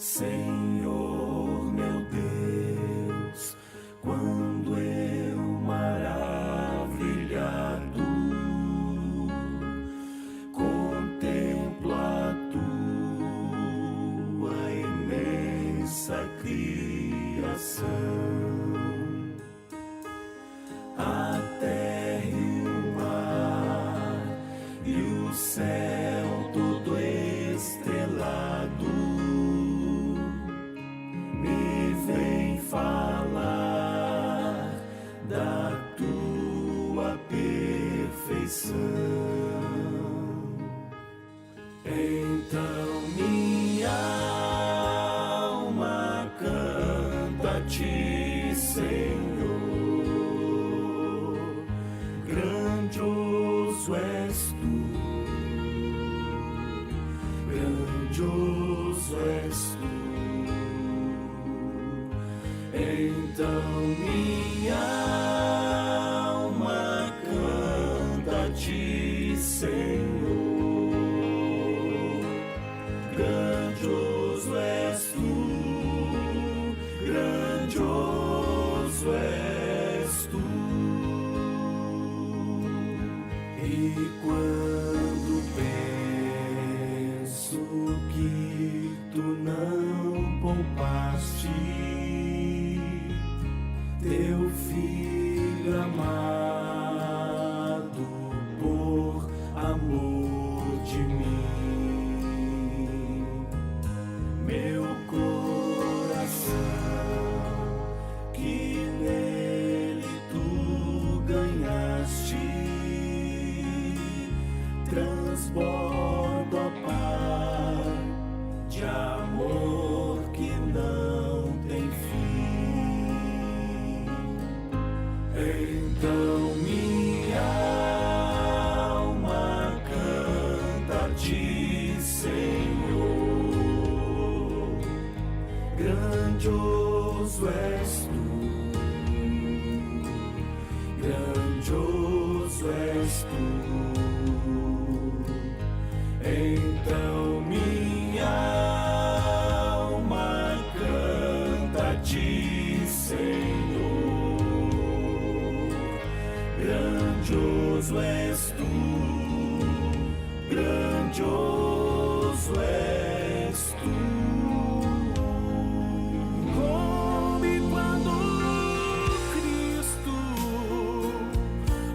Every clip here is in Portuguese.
Senhor meu Deus, quando eu maravilhado contemplo a tua imensa criação, a terra e o mar e o céu todo estrelado me vem falar da tua perfeição. Então minha alma canta a ti, Senhor. Grandioso és tu, grandioso és tu. Então minha alma canta a ti, Senhor. Grandioso és tu, grandioso és tu. E quando penso que tu não poupaste teu filho amado por amor de mim, meu coração que nele tu ganhaste transborda, ó Pai, de amor que não tem fim. Então minha alma canta a ti, Senhor. Grandioso és tu, grandioso és tu. Então minha alma canta a ti, Senhor. Grandioso és tu, grandioso és tu. Como quando Cristo,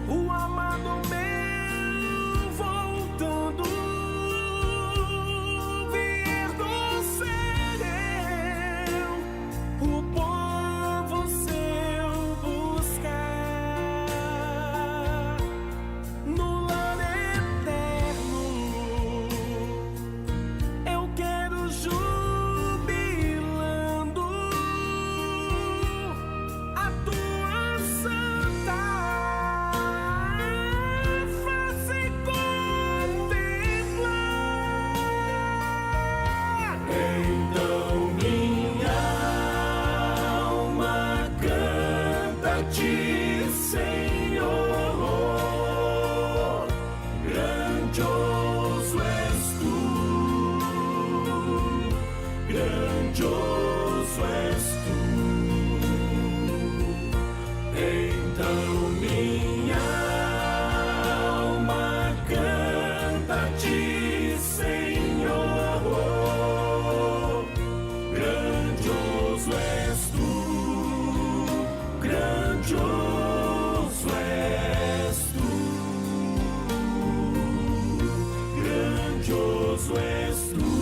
o amado meu, voltando, vier do céu, o povo seu buscar no lar eterno. Eu quero jubilando a tua santa face contemplar. Então minha alma canta a ti, Senhor. Grandioso és tu, grandioso és tu. Então minha alma canta a ti, Senhor. Grandioso és tu, grandioso és tu. Grandioso és tu,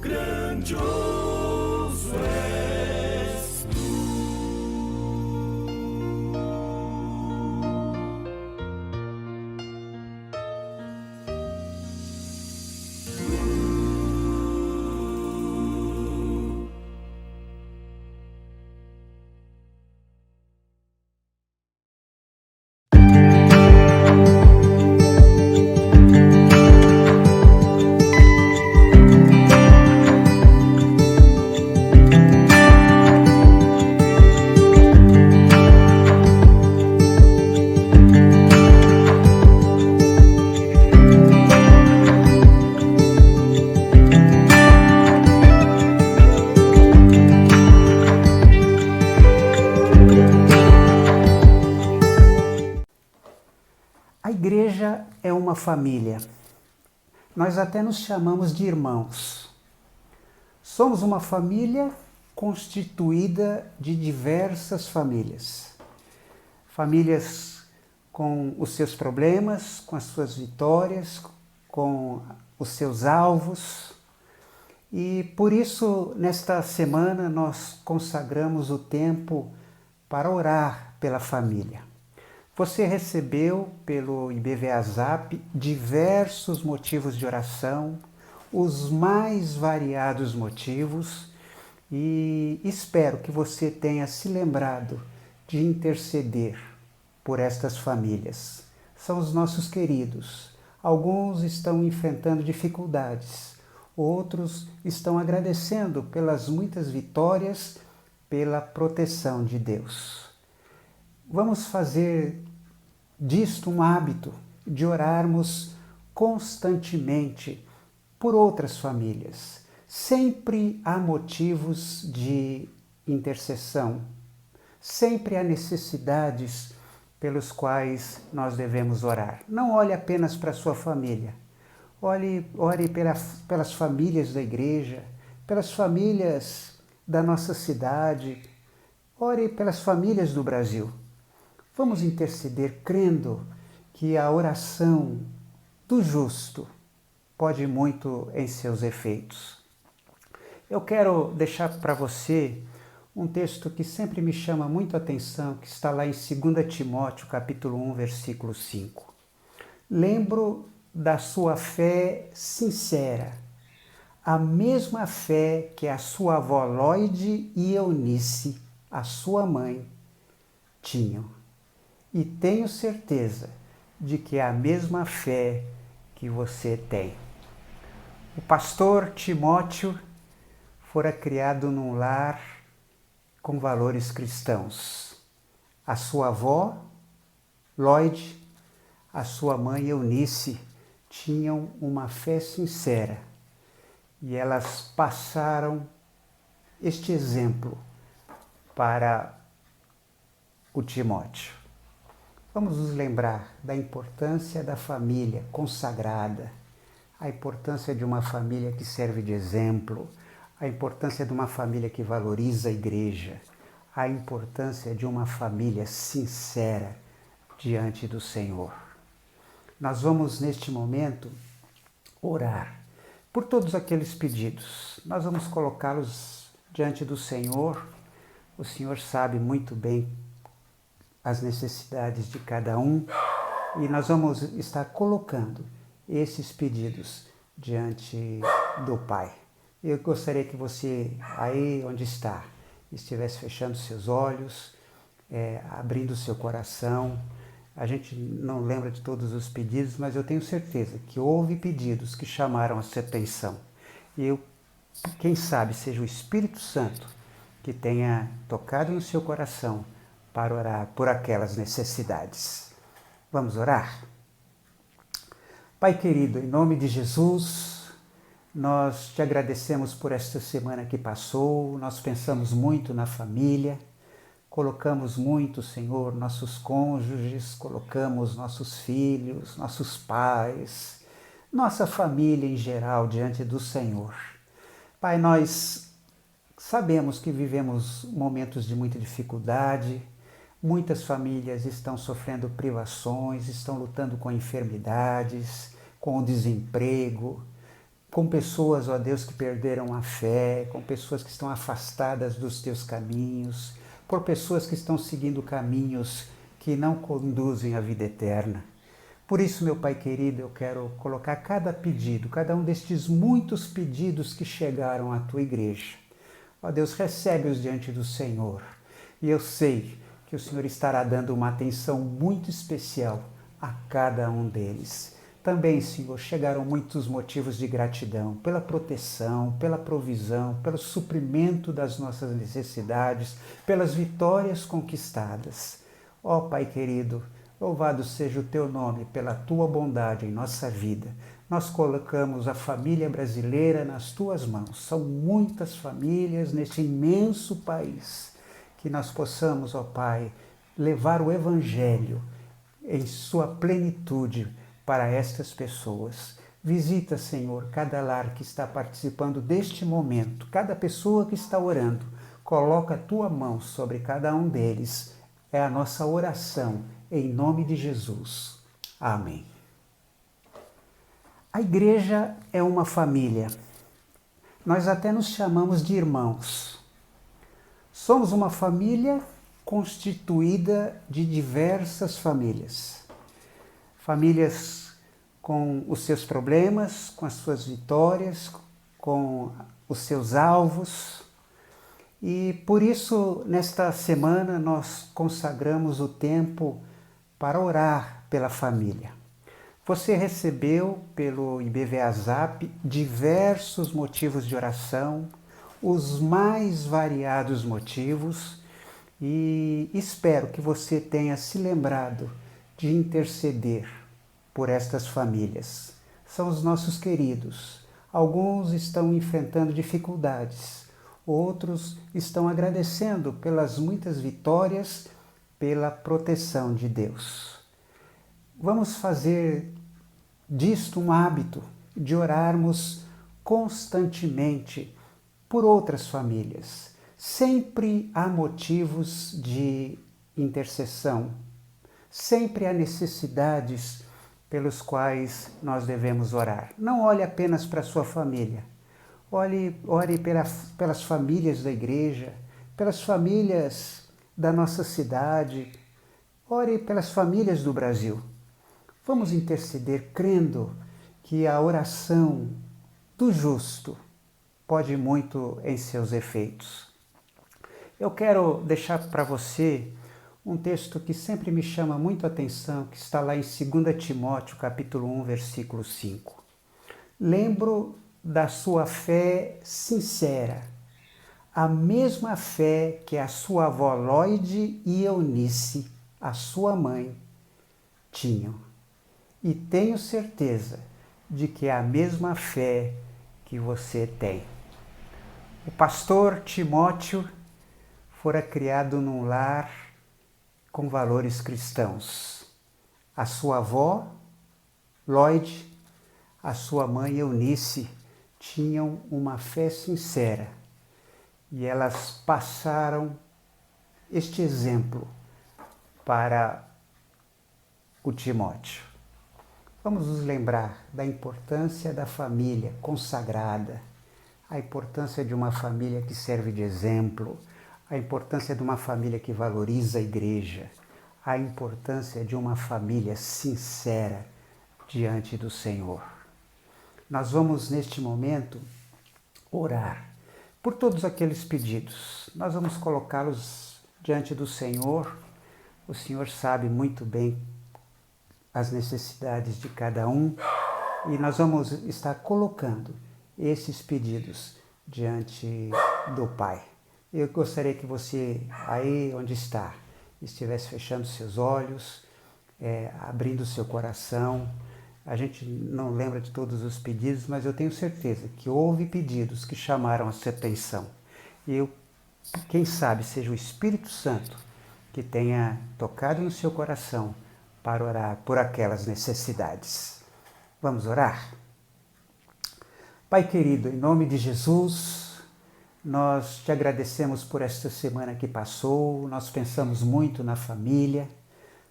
grandioso és tu. igreja é uma família. Nós até nos chamamos de irmãos. Somos uma família constituída de diversas famílias. Famílias com os seus problemas, com as suas vitórias, com os seus alvos. E por isso, nesta semana, nós consagramos o tempo para orar pela família. Você recebeu pelo IBVA Zap diversos motivos de oração, os mais variados motivos, e espero que você tenha se lembrado de interceder por estas famílias. São os nossos queridos. Alguns estão enfrentando dificuldades, outros estão agradecendo pelas muitas vitórias, pela proteção de Deus. Vamos fazer disto um hábito de orarmos constantemente por outras famílias. Sempre há motivos de intercessão, sempre há necessidades pelos quais nós devemos orar. Não olhe apenas para a sua família, ore pelas famílias da igreja, pelas famílias da nossa cidade, ore pelas famílias do Brasil. Vamos interceder crendo que a oração do justo pode muito em seus efeitos. Eu quero deixar para você um texto que sempre me chama muito a atenção, que está lá em 2 Timóteo, capítulo 1, versículo 5. Lembro da sua fé sincera, a mesma fé que a sua avó Loide e Eunice, a sua mãe, tinham. E tenho certeza de que é a mesma fé que você tem. O pastor Timóteo fora criado num lar com valores cristãos. A sua avó, Loide, a sua mãe, Eunice, tinham uma fé sincera e elas passaram este exemplo para o Timóteo. Vamos nos lembrar da importância da família consagrada, a importância de uma família que serve de exemplo, a importância de uma família que valoriza a igreja, a importância de uma família sincera diante do Senhor. Nós vamos, neste momento, orar por todos aqueles pedidos. Nós vamos colocá-los diante do Senhor. O Senhor sabe muito bem as necessidades de cada um e nós vamos estar colocando esses pedidos diante do Pai. Eu gostaria que você, aí onde está, estivesse fechando seus olhos, abrindo seu coração. A gente não lembra de todos os pedidos, mas eu tenho certeza que houve pedidos que chamaram a sua atenção. E quem sabe seja o Espírito Santo que tenha tocado no seu coração para orar por aquelas necessidades. Vamos orar? Pai querido, em nome de Jesus, nós te agradecemos por esta semana que passou. Nós pensamos muito na família, colocamos muito, Senhor, nossos cônjuges, colocamos nossos filhos, nossos pais, nossa família em geral diante do Senhor. Pai, nós sabemos que vivemos momentos de muita dificuldade. Muitas famílias estão sofrendo privações, estão lutando com enfermidades, com o desemprego, com pessoas, ó Deus, que perderam a fé, com pessoas que estão afastadas dos teus caminhos, por pessoas que estão seguindo caminhos que não conduzem à vida eterna. Por isso, meu Pai querido, eu quero colocar cada pedido, cada um destes muitos pedidos que chegaram à tua igreja. Ó Deus, recebe-os diante do Senhor. E eu sei que o Senhor estará dando uma atenção muito especial a cada um deles. Também, Senhor, chegaram muitos motivos de gratidão pela proteção, pela provisão, pelo suprimento das nossas necessidades, pelas vitórias conquistadas. Ó Pai querido, louvado seja o teu nome pela tua bondade em nossa vida. Nós colocamos a família brasileira nas tuas mãos. São muitas famílias neste imenso país. Que nós possamos, ó Pai, levar o Evangelho em sua plenitude para estas pessoas. Visita, Senhor, cada lar que está participando deste momento, cada pessoa que está orando. Coloca a tua mão sobre cada um deles. É a nossa oração, em nome de Jesus. Amém. A igreja é uma família. Nós até nos chamamos de irmãos. Somos uma família constituída de diversas famílias. Famílias com os seus problemas, com as suas vitórias, com os seus alvos. E por isso, nesta semana, nós consagramos o tempo para orar pela família. Você recebeu pelo IBVA Zap diversos motivos de oração, os mais variados motivos, e espero que você tenha se lembrado de interceder por estas famílias. São os nossos queridos. Alguns estão enfrentando dificuldades, outros estão agradecendo pelas muitas vitórias, pela proteção de Deus. Vamos fazer disto um hábito de orarmos constantemente por outras famílias. Sempre há motivos de intercessão, sempre há necessidades pelos quais nós devemos orar. Não olhe apenas para a sua família, ore pelas famílias da igreja, pelas famílias da nossa cidade, ore pelas famílias do Brasil. Vamos interceder crendo que a oração do justo pode muito em seus efeitos. Eu quero deixar para você um texto que sempre me chama muito a atenção, que está lá em 2 Timóteo, capítulo 1, versículo 5. Lembro da sua fé sincera, a mesma fé que a sua avó Loide e Eunice, a sua mãe, tinham. E tenho certeza de que é a mesma fé que você tem. O pastor Timóteo fora criado num lar com valores cristãos. A sua avó, Loide, a sua mãe, Eunice, tinham uma fé sincera e elas passaram este exemplo para o Timóteo. Vamos nos lembrar da importância da família consagrada, a importância de uma família que serve de exemplo, a importância de uma família que valoriza a igreja, a importância de uma família sincera diante do Senhor. Nós vamos, neste momento, orar por todos aqueles pedidos. Nós vamos colocá-los diante do Senhor. O Senhor sabe muito bem as necessidades de cada um e nós vamos estar colocando esses pedidos diante do Pai. Eu gostaria que você, aí onde está, estivesse fechando seus olhos, abrindo seu coração. A gente não lembra de todos os pedidos, mas eu tenho certeza que houve pedidos que chamaram a sua atenção. E quem sabe seja o Espírito Santo que tenha tocado no seu coração para orar por aquelas necessidades. Vamos orar? Pai querido, em nome de Jesus, nós te agradecemos por esta semana que passou. Nós pensamos muito na família,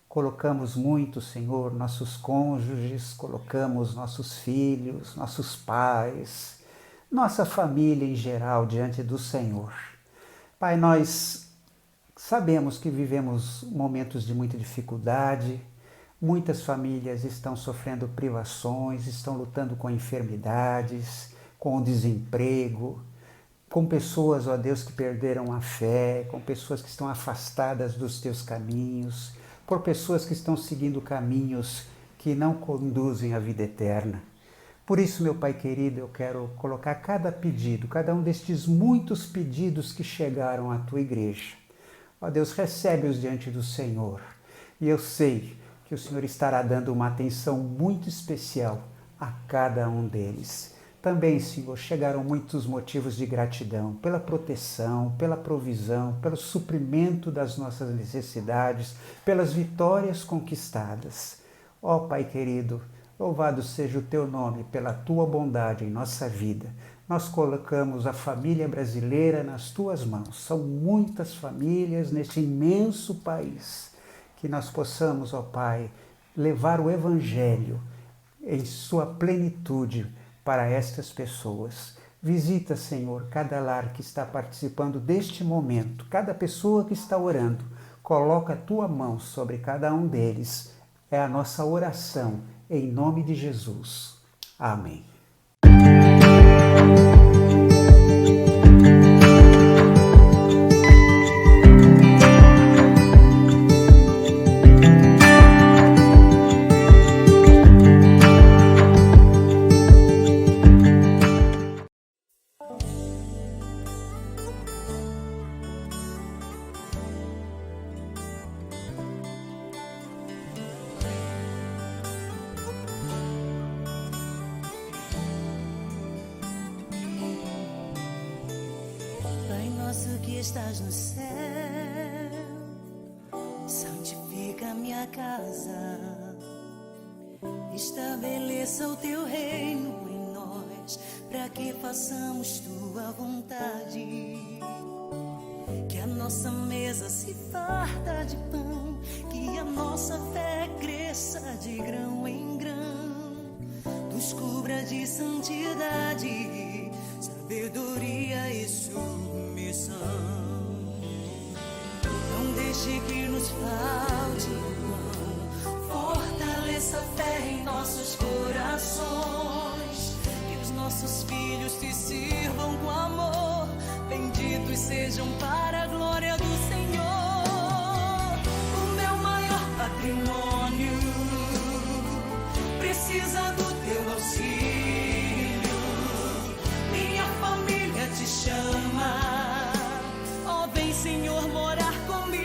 colocamos muito, Senhor, nossos cônjuges, colocamos nossos filhos, nossos pais, nossa família em geral diante do Senhor. Pai, nós sabemos que vivemos momentos de muita dificuldade. Muitas famílias estão sofrendo privações, estão lutando com enfermidades, com o desemprego, com pessoas, ó Deus, que perderam a fé, com pessoas que estão afastadas dos teus caminhos, por pessoas que estão seguindo caminhos que não conduzem à vida eterna. Por isso, meu Pai querido, eu quero colocar cada pedido, cada um destes muitos pedidos que chegaram à tua igreja. Ó Deus, recebe-os diante do Senhor. E eu sei que o Senhor estará dando uma atenção muito especial a cada um deles. Também, Senhor, chegaram muitos motivos de gratidão pela proteção, pela provisão, pelo suprimento das nossas necessidades, pelas vitórias conquistadas. Ó Pai querido, louvado seja o Teu nome pela Tua bondade em nossa vida. Nós colocamos a família brasileira nas Tuas mãos. São muitas famílias neste imenso país. Que nós possamos, ó Pai, levar o Evangelho em sua plenitude para estas pessoas. Visita, Senhor, cada lar que está participando deste momento, cada pessoa que está orando. Coloca a Tua mão sobre cada um deles. É a nossa oração, em nome de Jesus. Amém. Pai nosso que estás no céu, santifica a minha casa, estabeleça o teu reino em nós, para que façamos tua vontade. Que a nossa mesa se farta de pão, que a nossa fé cresça de grão em grão, nos cubra de santidade, sabedoria e submissão. Não deixe que nos falte o pão, fortaleça a fé em nossos corações, que os nossos filhos te sirvam com amor, benditos sejam para a glória do Senhor. O meu maior patrimônio precisa do teu auxílio, minha família te chama, ó vem Senhor morar comigo,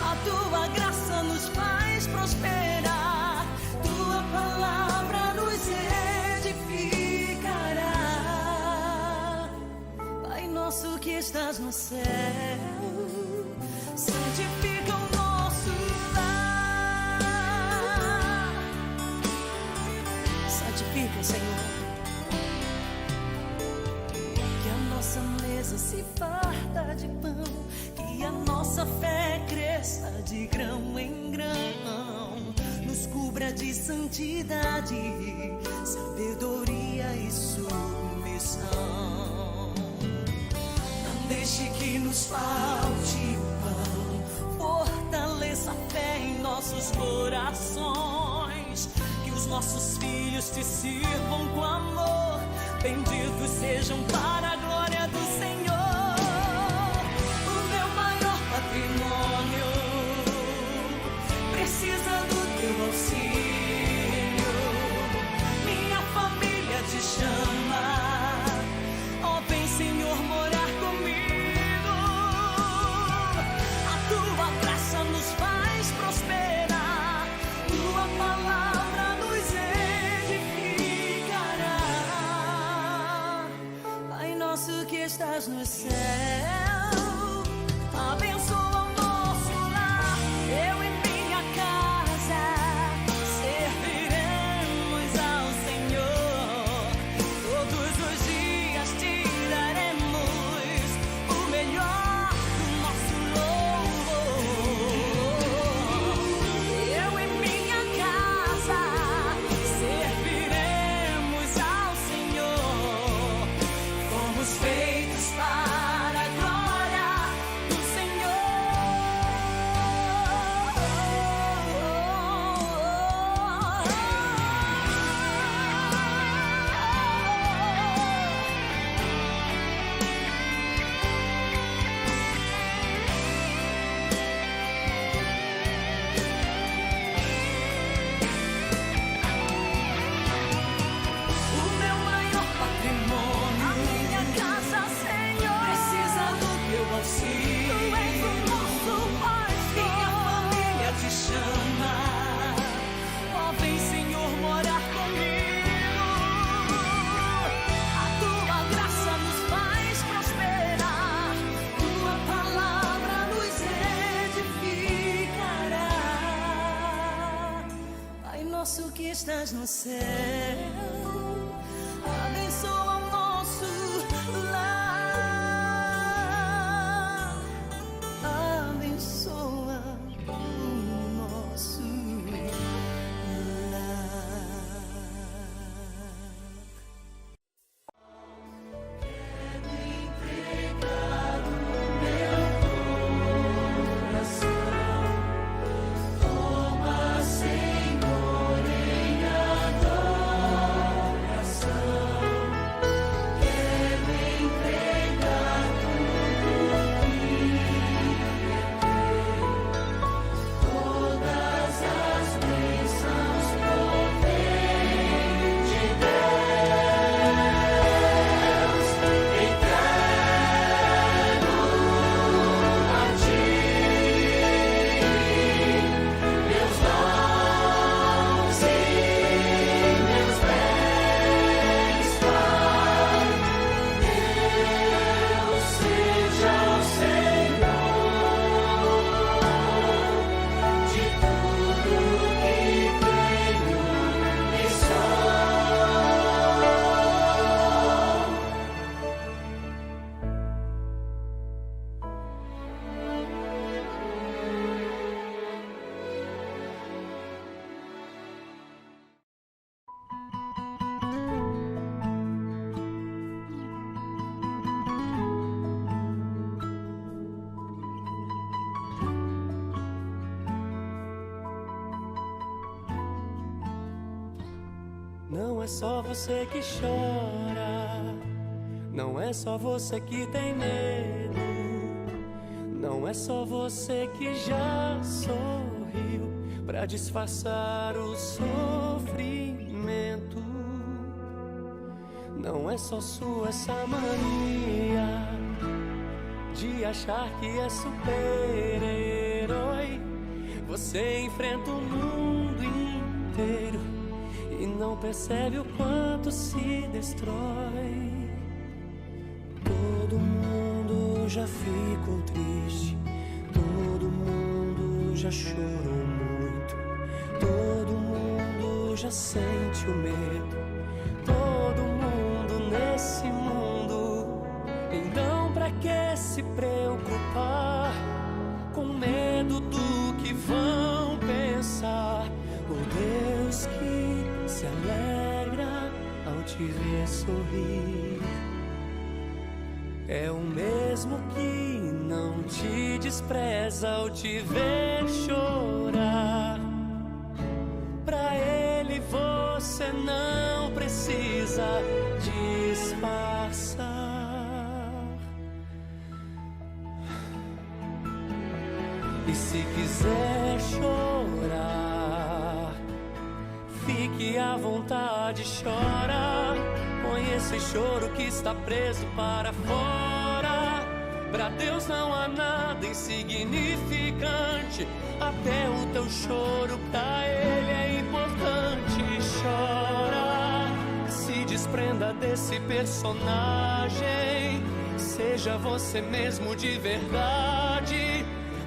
a tua graça nos faz prosperar, tua palavra nos edificará. Pai nosso que estás no céu, santifica o nosso lar, santifica, Senhor, que a nossa mesa se farta de pão, que a nossa fé cresça de grão em grão, nos cubra de santidade, sabedoria e submissão. Não deixe que nos falte o pão, fortaleça a fé em nossos corações, que os nossos filhos te sirvam com amor, benditos sejam para a glória do Senhor. O meu maior patrimônio precisa do teu auxílio, minha família te chama, ó vem Senhor morar comigo, a tua graça nos faz prosperar, tua palavra nos edificará. Pai nosso que estás no céu, abençoa o nosso lar, eu e minha casa serviremos ao Senhor, todos os dias te daremos o melhor do nosso louvor. Eu e minha casa serviremos ao Senhor, fomos feitos para a glória estás no céu, abençoa o nosso lar, abençoa o nosso Não é só você que chora, não é só você que tem medo, não é só você que já sorriu pra disfarçar o sofrimento. Não é só sua essa mania de achar que é super-herói. Você enfrenta o mundo inteiro e não percebe o quanto se destrói. Todo mundo já ficou triste, todo mundo já chorou muito, todo mundo já sente o medo, todo mundo nesse mundo. Então pra que se preocupar com medo do que vão pensar? O Deus que se alegra ao te ver sorrir é o mesmo que não te despreza ao te ver chorar. Pra ele você não precisa disfarçar. E se quiser chorar, fique à vontade, chora. Põe esse choro que está preso para fora. Pra Deus não há nada insignificante, até o teu choro pra Ele é importante. Chora, se desprenda desse personagem, seja você mesmo de verdade.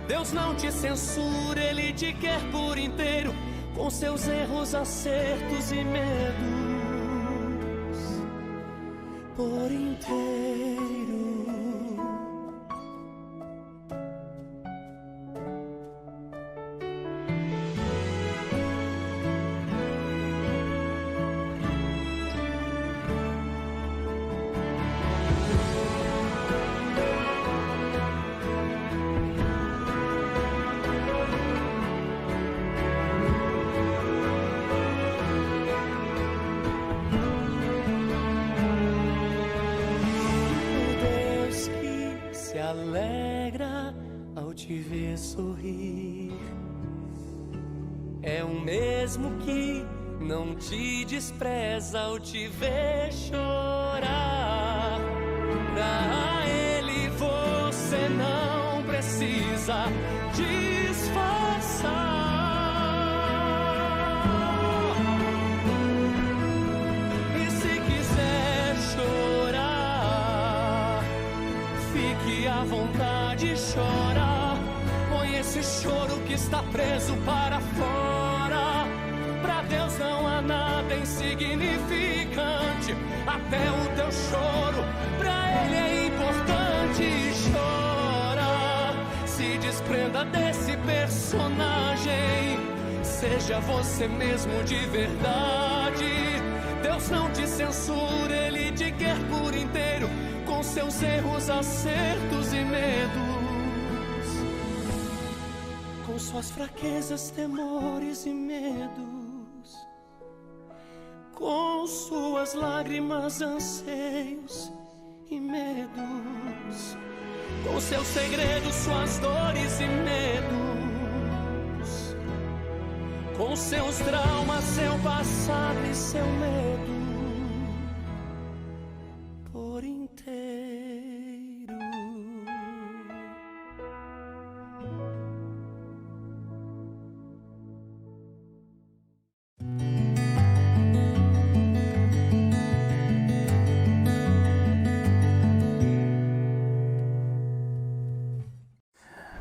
Deus não te censura, Ele te quer por inteiro, com seus erros, acertos e medos por inteiro. Alegra ao te ver sorrir, é o mesmo que não te despreza ao te ver chorar. Pra Ele você não precisa disfarçar. E se quiser chorar, fique à vontade, chora. Põe esse choro que está preso para fora. Pra Deus não há nada insignificante. Até o teu choro, pra ele é importante. Chora, se desprenda desse personagem. Seja você mesmo de verdade. Deus não te censura, Ele te quer por inteiro, com seus erros, acertos e medos, com suas fraquezas, temores e medos, com suas lágrimas, anseios e medos, com seus segredos, suas dores e medos, com seus traumas, seu passado e seu medo por inteiro.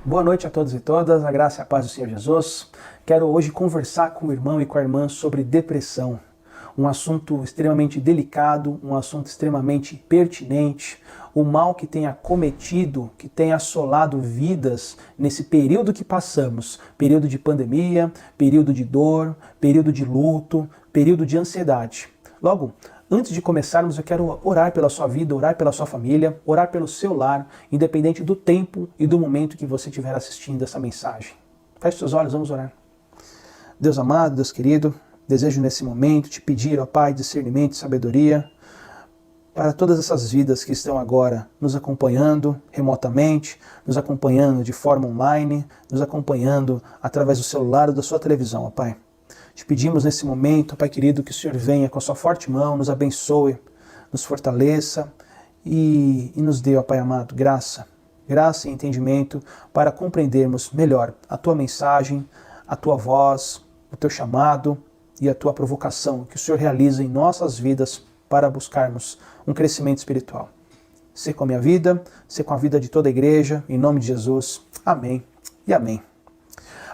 Boa noite a todos e todas, a graça e a paz do Senhor Jesus. Quero hoje conversar com o irmão e com a irmã sobre depressão. Um assunto extremamente delicado, um assunto extremamente pertinente. O mal que tem acometido, que tem assolado vidas nesse período que passamos. Período de pandemia, período de dor, período de luto, período de ansiedade. Logo, antes de começarmos, eu quero orar pela sua vida, orar pela sua família, orar pelo seu lar, independente do tempo e do momento que você estiver assistindo essa mensagem. Feche seus olhos, vamos orar. Deus amado, Deus querido, desejo nesse momento te pedir, ó Pai, discernimento e sabedoria para todas essas vidas que estão agora nos acompanhando remotamente, nos acompanhando de forma online, nos acompanhando através do celular ou da sua televisão, ó Pai. Te pedimos nesse momento, Pai querido, que o Senhor venha com a sua forte mão, nos abençoe, nos fortaleça e nos dê, ó Pai amado, graça e entendimento para compreendermos melhor a Tua mensagem, a Tua voz, o Teu chamado e a Tua provocação que o Senhor realiza em nossas vidas para buscarmos um crescimento espiritual. Ser com a minha vida, ser com a vida de toda a igreja, em nome de Jesus. Amém e amém.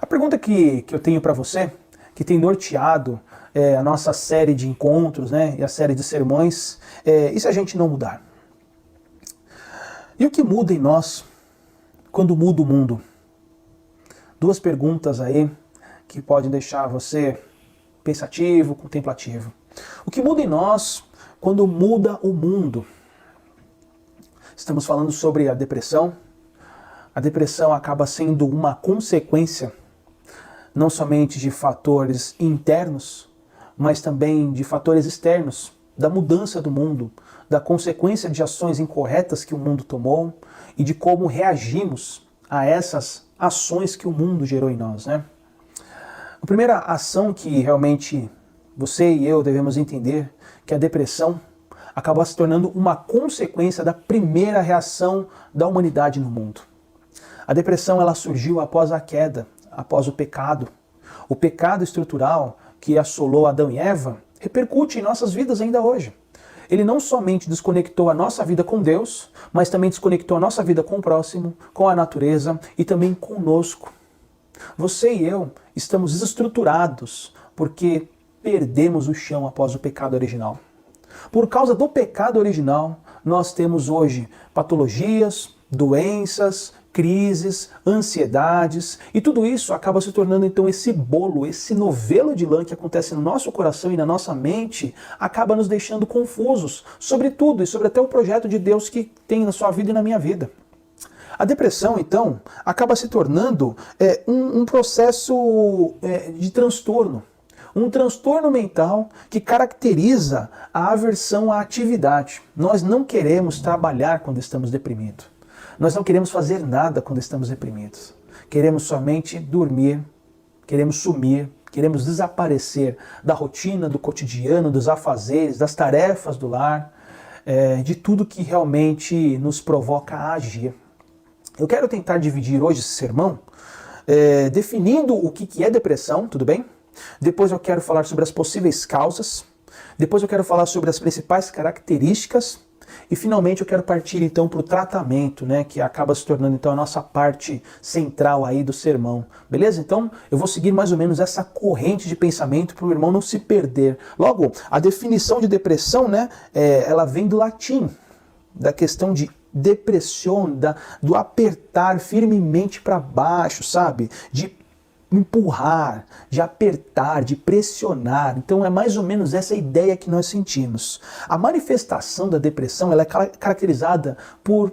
A pergunta que eu tenho para você, que tem norteado a nossa série de encontros, né, e a série de sermões, e se a gente não mudar? E o que muda em nós quando muda o mundo? Duas perguntas aí que podem deixar você pensativo, contemplativo. O que muda em nós quando muda o mundo? Estamos falando sobre a depressão. A depressão acaba sendo uma consequência não somente de fatores internos, mas também de fatores externos, da mudança do mundo, da consequência de ações incorretas que o mundo tomou e de como reagimos a essas ações que o mundo gerou em nós, né? A primeira ação que realmente você e eu devemos entender que a depressão acaba se tornando uma consequência da primeira reação da humanidade no mundo. A depressão ela surgiu após a queda, após o pecado. O pecado estrutural que assolou Adão e Eva repercute em nossas vidas ainda hoje. Ele não somente desconectou a nossa vida com Deus, mas também desconectou a nossa vida com o próximo, com a natureza e também conosco. Você e eu estamos desestruturados porque perdemos o chão após o pecado original. Por causa do pecado original, nós temos hoje patologias, doenças, crises, ansiedades, e tudo isso acaba se tornando então esse bolo, esse novelo de lã que acontece no nosso coração e na nossa mente, acaba nos deixando confusos sobre tudo e sobre até o projeto de Deus que tem na sua vida e na minha vida. A depressão, então, acaba se tornando um processo de transtorno. Um transtorno mental que caracteriza a aversão à atividade. Nós não queremos trabalhar quando estamos deprimidos. Nós não queremos fazer nada quando estamos deprimidos. Queremos somente dormir, queremos sumir, queremos desaparecer da rotina, do cotidiano, dos afazeres, das tarefas do lar, de tudo que realmente nos provoca a agir. Eu quero tentar dividir hoje esse sermão definindo o que é depressão, tudo bem? Depois eu quero falar sobre as possíveis causas. Depois eu quero falar sobre as principais características. E finalmente eu quero partir então para o tratamento, né, que acaba se tornando então a nossa parte central aí do sermão, beleza? Então eu vou seguir mais ou menos essa corrente de pensamento para o irmão não se perder. Logo, a definição de depressão, né, ela vem do latim, da questão de depressão, do apertar firmemente para baixo, sabe? De empurrar, de apertar, de pressionar. Então é mais ou menos essa ideia que nós sentimos. A manifestação da depressão ela é caracterizada por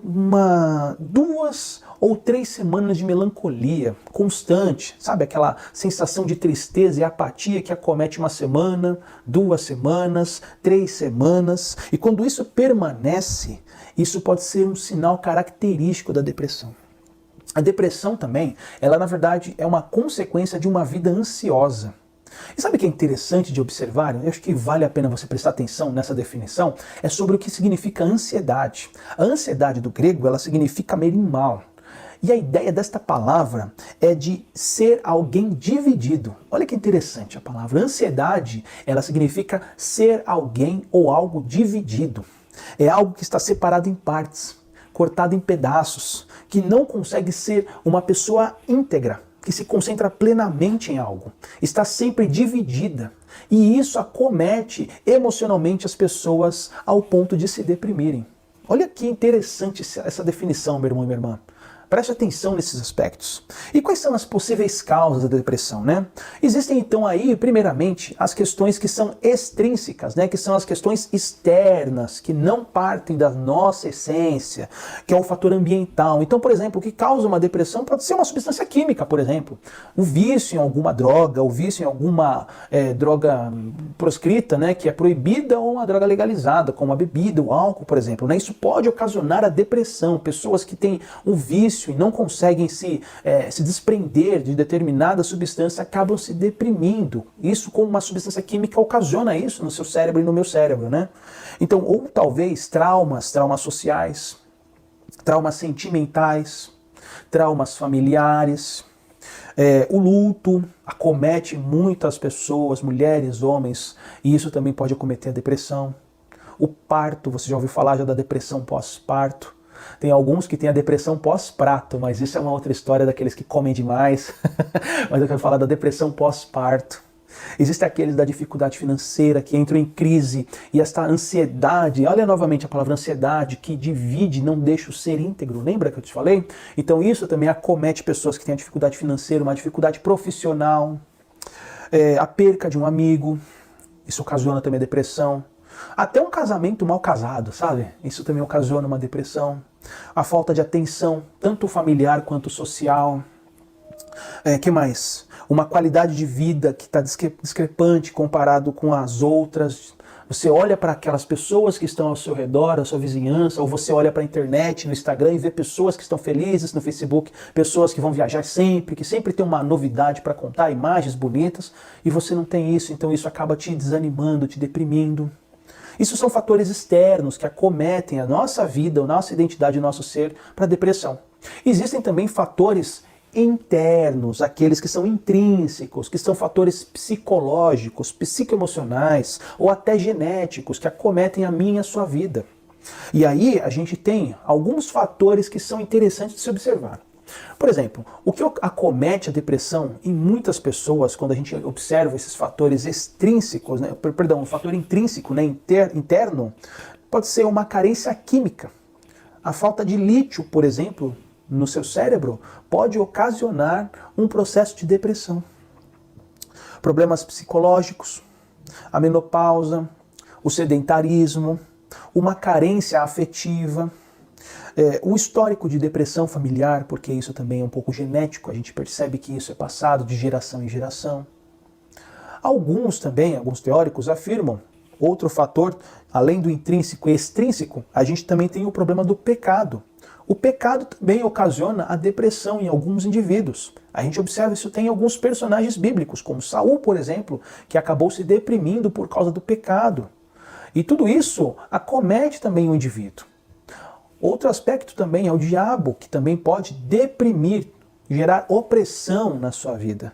2 ou 3 semanas de melancolia constante, sabe? Aquela sensação de tristeza e apatia que acomete 1 semana, 2 semanas, 3 semanas. E quando isso permanece, isso pode ser um sinal característico da depressão. A depressão também, ela na verdade é uma consequência de uma vida ansiosa. E sabe o que é interessante de observar? Eu acho que vale a pena você prestar atenção nessa definição, é sobre o que significa ansiedade. A ansiedade do grego, ela significa merimau. E a ideia desta palavra é de ser alguém dividido. Olha que interessante a palavra. Ansiedade, ela significa ser alguém ou algo dividido. É algo que está separado em partes, cortado em pedaços, que não consegue ser uma pessoa íntegra, que se concentra plenamente em algo, está sempre dividida. E isso acomete emocionalmente as pessoas ao ponto de se deprimirem. Olha que interessante essa definição, meu irmão e minha irmã. Preste atenção nesses aspectos. E quais são as possíveis causas da depressão, né? Existem então aí, primeiramente, as questões que são extrínsecas, né? Que são as questões externas, que não partem da nossa essência, que é o fator ambiental. Então, por exemplo, o que causa uma depressão pode ser uma substância química, por exemplo. O vício em alguma droga, o vício em alguma droga proscrita, né? Que é proibida, ou uma droga legalizada, como a bebida, o álcool, por exemplo, né? Isso pode ocasionar a depressão. Pessoas que têm o vício e não conseguem se desprender de determinada substância acabam se deprimindo. Isso, como uma substância química, ocasiona isso no seu cérebro e no meu cérebro, né? Então, ou talvez traumas sociais, traumas sentimentais, traumas familiares, o luto acomete muitas pessoas, mulheres, homens, e isso também pode acometer a depressão. O parto, você já ouviu falar já da depressão pós-parto? Tem alguns que têm a depressão pós-prato, mas isso é uma outra história daqueles que comem demais. Mas eu quero falar da depressão pós-parto. Existem aqueles da dificuldade financeira que entram em crise e esta ansiedade, olha novamente a palavra ansiedade, que divide, não deixa o ser íntegro. Lembra que eu te falei? Então isso também acomete pessoas que têm a dificuldade financeira, uma dificuldade profissional, a perca de um amigo, isso ocasiona também a depressão. Até um casamento mal casado, sabe? Isso também ocasiona uma depressão. A falta de atenção, tanto familiar quanto social. Que mais? Uma qualidade de vida que está discrepante comparado com as outras. Você olha para aquelas pessoas que estão ao seu redor, a sua vizinhança, ou você olha para a internet, no Instagram, e vê pessoas que estão felizes no Facebook, pessoas que vão viajar sempre, que sempre tem uma novidade para contar, imagens bonitas, e você não tem isso, então isso acaba te desanimando, te deprimindo. Isso são fatores externos que acometem a nossa vida, a nossa identidade, o nosso ser para a depressão. Existem também fatores internos, aqueles que são intrínsecos, que são fatores psicológicos, psicoemocionais ou até genéticos que acometem a minha e a sua vida. E aí a gente tem alguns fatores que são interessantes de se observar. Por exemplo, o que acomete a depressão em muitas pessoas, quando a gente observa esses fatores extrínsecos, né, o fator intrínseco, né, interno, pode ser uma carência química. A falta de lítio, por exemplo, no seu cérebro, pode ocasionar um processo de depressão. Problemas psicológicos, a menopausa, o sedentarismo, uma carência afetiva, o histórico de depressão familiar, porque isso também é um pouco genético, a gente percebe que isso é passado de geração em geração. Alguns teóricos afirmam, outro fator, além do intrínseco e extrínseco, a gente também tem o problema do pecado. O pecado também ocasiona a depressão em alguns indivíduos. A gente observa isso tem alguns personagens bíblicos, como Saul, por exemplo, que acabou se deprimindo por causa do pecado. E tudo isso acomete também o indivíduo. Outro aspecto também é o diabo, que também pode deprimir, gerar opressão na sua vida.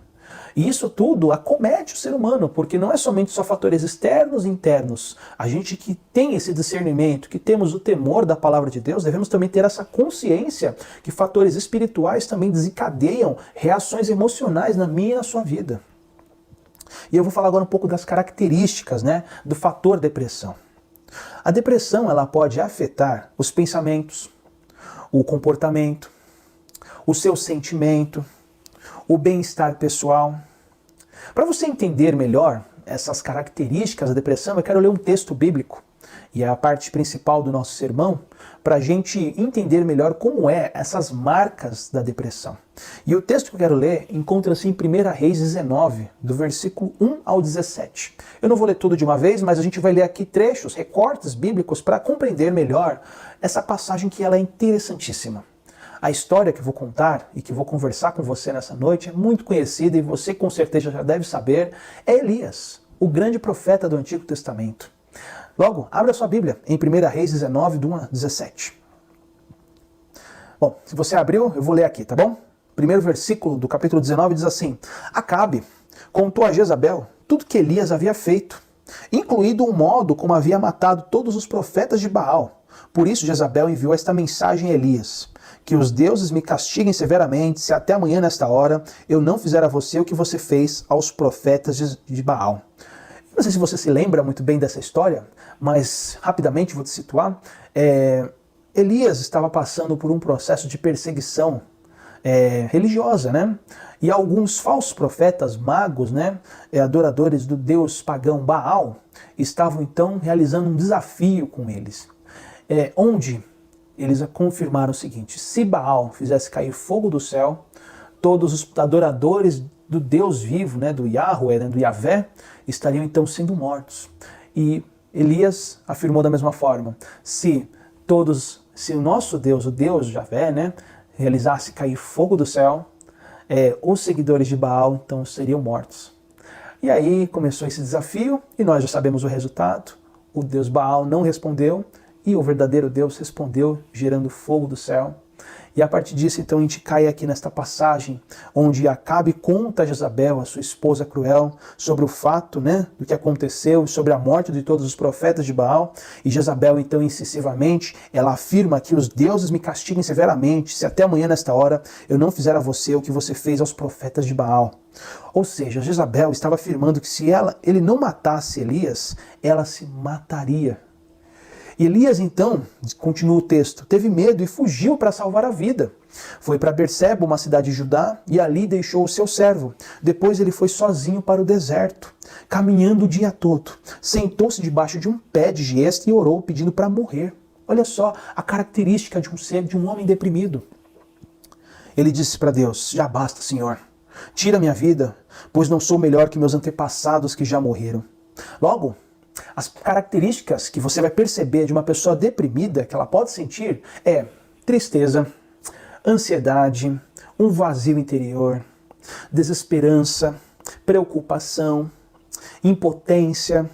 E isso tudo acomete o ser humano, porque não é somente só fatores externos e internos. A gente que tem esse discernimento, que temos o temor da palavra de Deus, devemos também ter essa consciência que fatores espirituais também desencadeiam reações emocionais na minha e na sua vida. E eu vou falar agora um pouco das características, né, do fator depressão. A depressão, ela pode afetar os pensamentos, o comportamento, o seu sentimento, o bem-estar pessoal. Para você entender melhor essas características da depressão, eu quero ler um texto bíblico, e é a parte principal do nosso sermão, para a gente entender melhor como é essas marcas da depressão. E o texto que eu quero ler encontra-se em 1 Reis 19, do versículo 1 ao 17. Eu não vou ler tudo de uma vez, mas a gente vai ler aqui trechos, recortes bíblicos, para compreender melhor essa passagem que ela é interessantíssima. A história que eu vou contar e que eu vou conversar com você nessa noite é muito conhecida e você com certeza já deve saber, é Elias, o grande profeta do Antigo Testamento. Logo, abra sua Bíblia em 1 Reis 19, do 1 a 17. Bom, se você abriu, eu vou ler aqui, tá bom? Primeiro versículo do capítulo 19 diz assim: Acabe contou a Jezabel tudo que Elias havia feito, incluído o modo como havia matado todos os profetas de Baal. Por isso Jezabel enviou esta mensagem a Elias: que os deuses me castiguem severamente, se até amanhã nesta hora eu não fizer a você o que você fez aos profetas de Baal. Não sei se você se lembra muito bem dessa história, mas rapidamente vou te situar. Elias estava passando por um processo de perseguição religiosa, né? E alguns falsos profetas, magos, né, adoradores do deus pagão Baal, estavam então realizando um desafio com eles, onde eles confirmaram o seguinte: se Baal fizesse cair fogo do céu, todos os adoradores do Deus vivo, né, do Yahweh, né, do Yahvé, estariam então sendo mortos. E Elias afirmou da mesma forma: se o nosso Deus, o Deus Yahvé, né, realizasse cair fogo do céu, os seguidores de Baal então seriam mortos. E aí começou esse desafio e nós já sabemos o resultado. O Deus Baal não respondeu e o verdadeiro Deus respondeu, gerando fogo do céu. E a partir disso, então, a gente cai aqui nesta passagem, onde Acabe conta a Jezabel, a sua esposa cruel, sobre o fato, né, do que aconteceu, sobre a morte de todos os profetas de Baal. E Jezabel, então, incisivamente, ela afirma que os deuses me castiguem severamente, se até amanhã nesta hora eu não fizer a você o que você fez aos profetas de Baal. Ou seja, Jezabel estava afirmando que se ele não matasse Elias, ela se mataria. Elias, então, continua o texto, teve medo e fugiu para salvar a vida. Foi para Berseba, uma cidade de Judá, e ali deixou o seu servo. Depois ele foi sozinho para o deserto, caminhando o dia todo. Sentou-se debaixo de um pé de giesta e orou, pedindo para morrer. Olha só a característica de um homem deprimido. Ele disse para Deus: já basta, Senhor. Tira minha vida, pois não sou melhor que meus antepassados que já morreram. Logo, as características que você vai perceber de uma pessoa deprimida, que ela pode sentir, é tristeza, ansiedade, um vazio interior, desesperança, preocupação, impotência,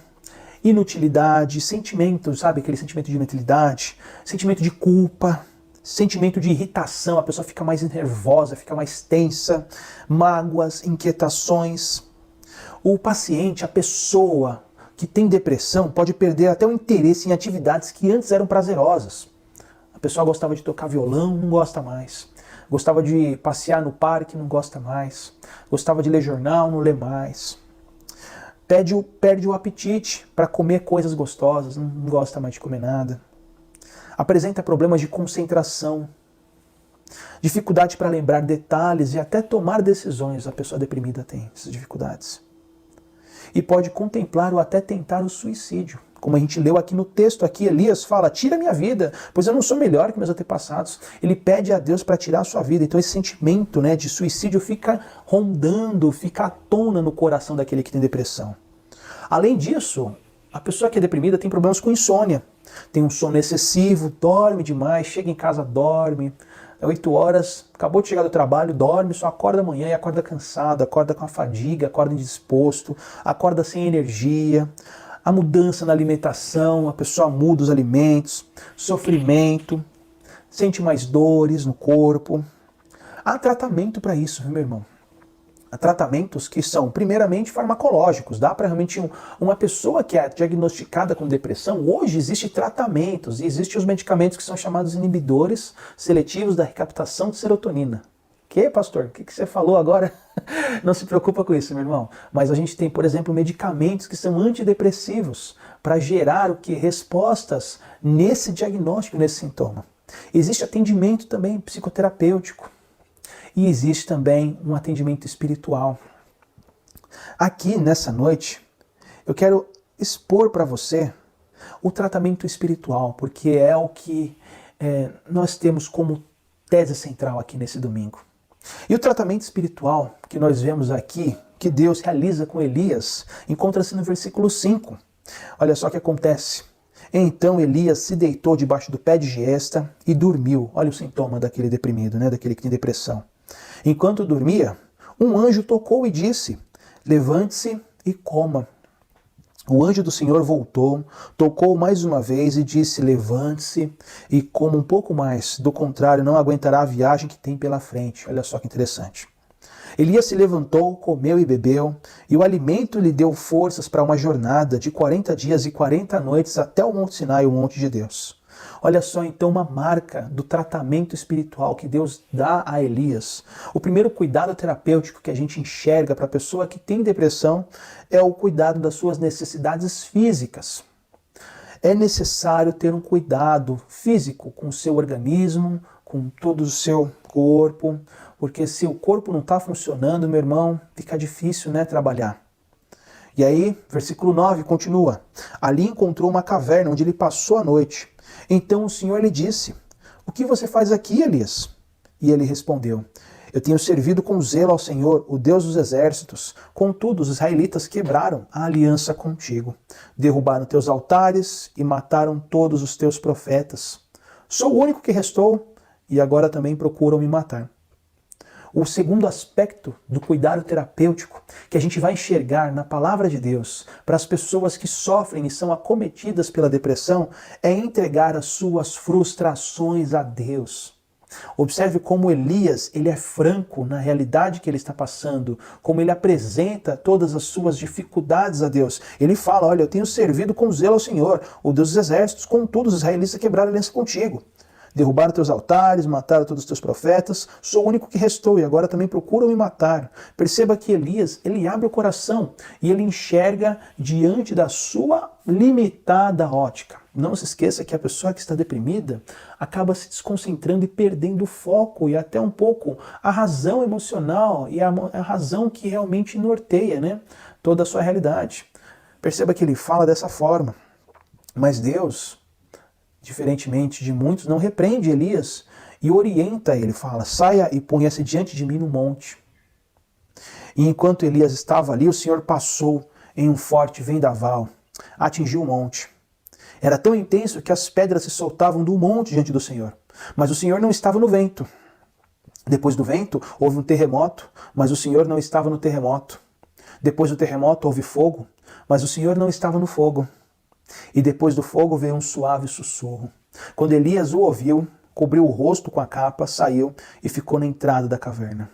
inutilidade, sentimento, sabe, aquele sentimento de inutilidade, sentimento de culpa, sentimento de irritação, a pessoa fica mais nervosa, fica mais tensa, mágoas, inquietações. O paciente, a pessoa que tem depressão, pode perder até o interesse em atividades que antes eram prazerosas. A pessoa gostava de tocar violão, não gosta mais. Gostava de passear no parque, não gosta mais. Gostava de ler jornal, não lê mais. Perde o apetite para comer coisas gostosas, não gosta mais de comer nada. Apresenta problemas de concentração, dificuldade para lembrar detalhes e até tomar decisões. A pessoa deprimida tem essas dificuldades. E pode contemplar ou até tentar o suicídio. Como a gente leu aqui no texto, aqui Elias fala: tira minha vida, pois eu não sou melhor que meus antepassados. Ele pede a Deus para tirar a sua vida. Então esse sentimento, né, de suicídio fica rondando, fica à tona no coração daquele que tem depressão. Além disso, a pessoa que é deprimida tem problemas com insônia. Tem um sono excessivo, dorme demais, chega em casa, dorme. 8 horas, acabou de chegar do trabalho, dorme, só acorda amanhã e acorda cansado, acorda com a fadiga, acorda indisposto, acorda sem energia. A mudança na alimentação, a pessoa muda os alimentos, sofrimento, sente mais dores no corpo. Há tratamento para isso, viu, meu irmão? tratamentos que são primeiramente farmacológicos. Dá para realmente uma pessoa que é diagnosticada com depressão, hoje existe tratamentos e existem os medicamentos que são chamados inibidores seletivos da recaptação de serotonina. Que, pastor? O que você falou agora? Não se preocupa com isso, meu irmão. Mas a gente tem, por exemplo, medicamentos que são antidepressivos para gerar o que? Respostas nesse diagnóstico, nesse sintoma. Existe atendimento também psicoterapêutico. E existe também um atendimento espiritual. Aqui, nessa noite, eu quero expor para você o tratamento espiritual, porque é o que nós temos como tese central aqui nesse domingo. E o tratamento espiritual que nós vemos aqui, que Deus realiza com Elias, encontra-se no versículo 5. Olha só o que acontece. Então Elias se deitou debaixo do pé de giesta e dormiu. Olha o sintoma daquele deprimido, daquele que tem depressão. Enquanto dormia, um anjo tocou e disse: levante-se e coma. O anjo do Senhor voltou, tocou mais uma vez e disse: levante-se e coma um pouco mais, do contrário não aguentará a viagem que tem pela frente. Olha só que interessante. Elias se levantou, comeu e bebeu, e o alimento lhe deu forças para uma jornada de 40 dias e 40 noites até o Monte Sinai, o monte de Deus. Olha só então uma marca do tratamento espiritual que Deus dá a Elias. O primeiro cuidado terapêutico que a gente enxerga para a pessoa que tem depressão é o cuidado das suas necessidades físicas. É necessário ter um cuidado físico com o seu organismo, com todo o seu corpo, porque se o corpo não está funcionando, meu irmão, fica difícil, trabalhar. E aí, versículo 9 continua. Ali encontrou uma caverna onde ele passou a noite. Então o Senhor lhe disse: o que você faz aqui, Elias? E ele respondeu: eu tenho servido com zelo ao Senhor, o Deus dos exércitos. Contudo, os israelitas quebraram a aliança contigo. Derrubaram teus altares e mataram todos os teus profetas. Sou o único que restou e agora também procuram me matar. O segundo aspecto do cuidado terapêutico que a gente vai enxergar na palavra de Deus para as pessoas que sofrem e são acometidas pela depressão é entregar as suas frustrações a Deus. Observe como Elias, ele é franco na realidade que ele está passando, como ele apresenta todas as suas dificuldades a Deus. Ele fala: olha, eu tenho servido com zelo ao Senhor, o Deus dos exércitos, contudo os israelitas quebraram a aliança contigo. Derrubaram teus altares, mataram todos os teus profetas, sou o único que restou e agora também procuram me matar. Perceba que Elias, ele abre o coração e ele enxerga diante da sua limitada ótica. Não se esqueça que a pessoa que está deprimida acaba se desconcentrando e perdendo o foco e até um pouco a razão emocional e a razão que realmente norteia, toda a sua realidade. Perceba que ele fala dessa forma, mas Deus, diferentemente de muitos, não repreende Elias e orienta ele, fala: saia e ponha-se diante de mim no monte. E enquanto Elias estava ali, o Senhor passou em um forte vendaval, atingiu o monte. Era tão intenso que as pedras se soltavam do monte diante do Senhor, mas o Senhor não estava no vento. Depois do vento houve um terremoto, mas o Senhor não estava no terremoto. Depois do terremoto houve fogo, mas o Senhor não estava no fogo. E depois do fogo veio um suave sussurro. Quando Elias o ouviu, cobriu o rosto com a capa, saiu e ficou na entrada da caverna.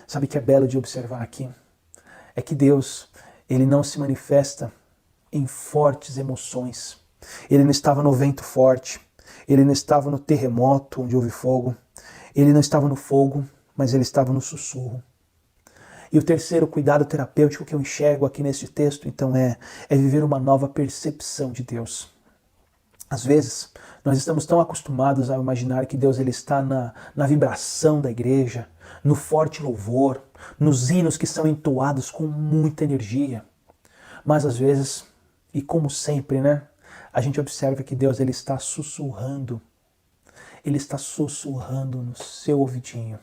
Sabe o que é belo de observar aqui? É que Deus, ele não se manifesta em fortes emoções. Ele não estava no vento forte, ele não estava no terremoto onde houve fogo, ele não estava no fogo, mas ele estava no sussurro. E o terceiro cuidado terapêutico que eu enxergo aqui nesse texto, então, é viver uma nova percepção de Deus. Às vezes, nós estamos tão acostumados a imaginar que Deus ele está na vibração da igreja, no forte louvor, nos hinos que são entoados com muita energia. Mas às vezes, e como sempre, a gente observa que Deus ele está sussurrando. Ele está sussurrando no seu ouvidinho.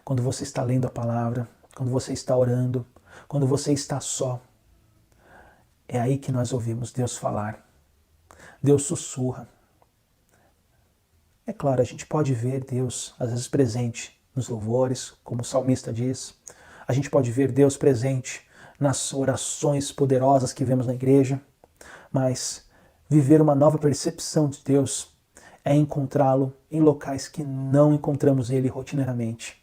Quando você está lendo a palavra, quando você está orando, quando você está só, é aí que nós ouvimos Deus falar. Deus sussurra. É claro, a gente pode ver Deus, às vezes, presente nos louvores, como o salmista diz. A gente pode ver Deus presente nas orações poderosas que vemos na igreja. Mas viver uma nova percepção de Deus é encontrá-lo em locais que não encontramos Ele rotineiramente.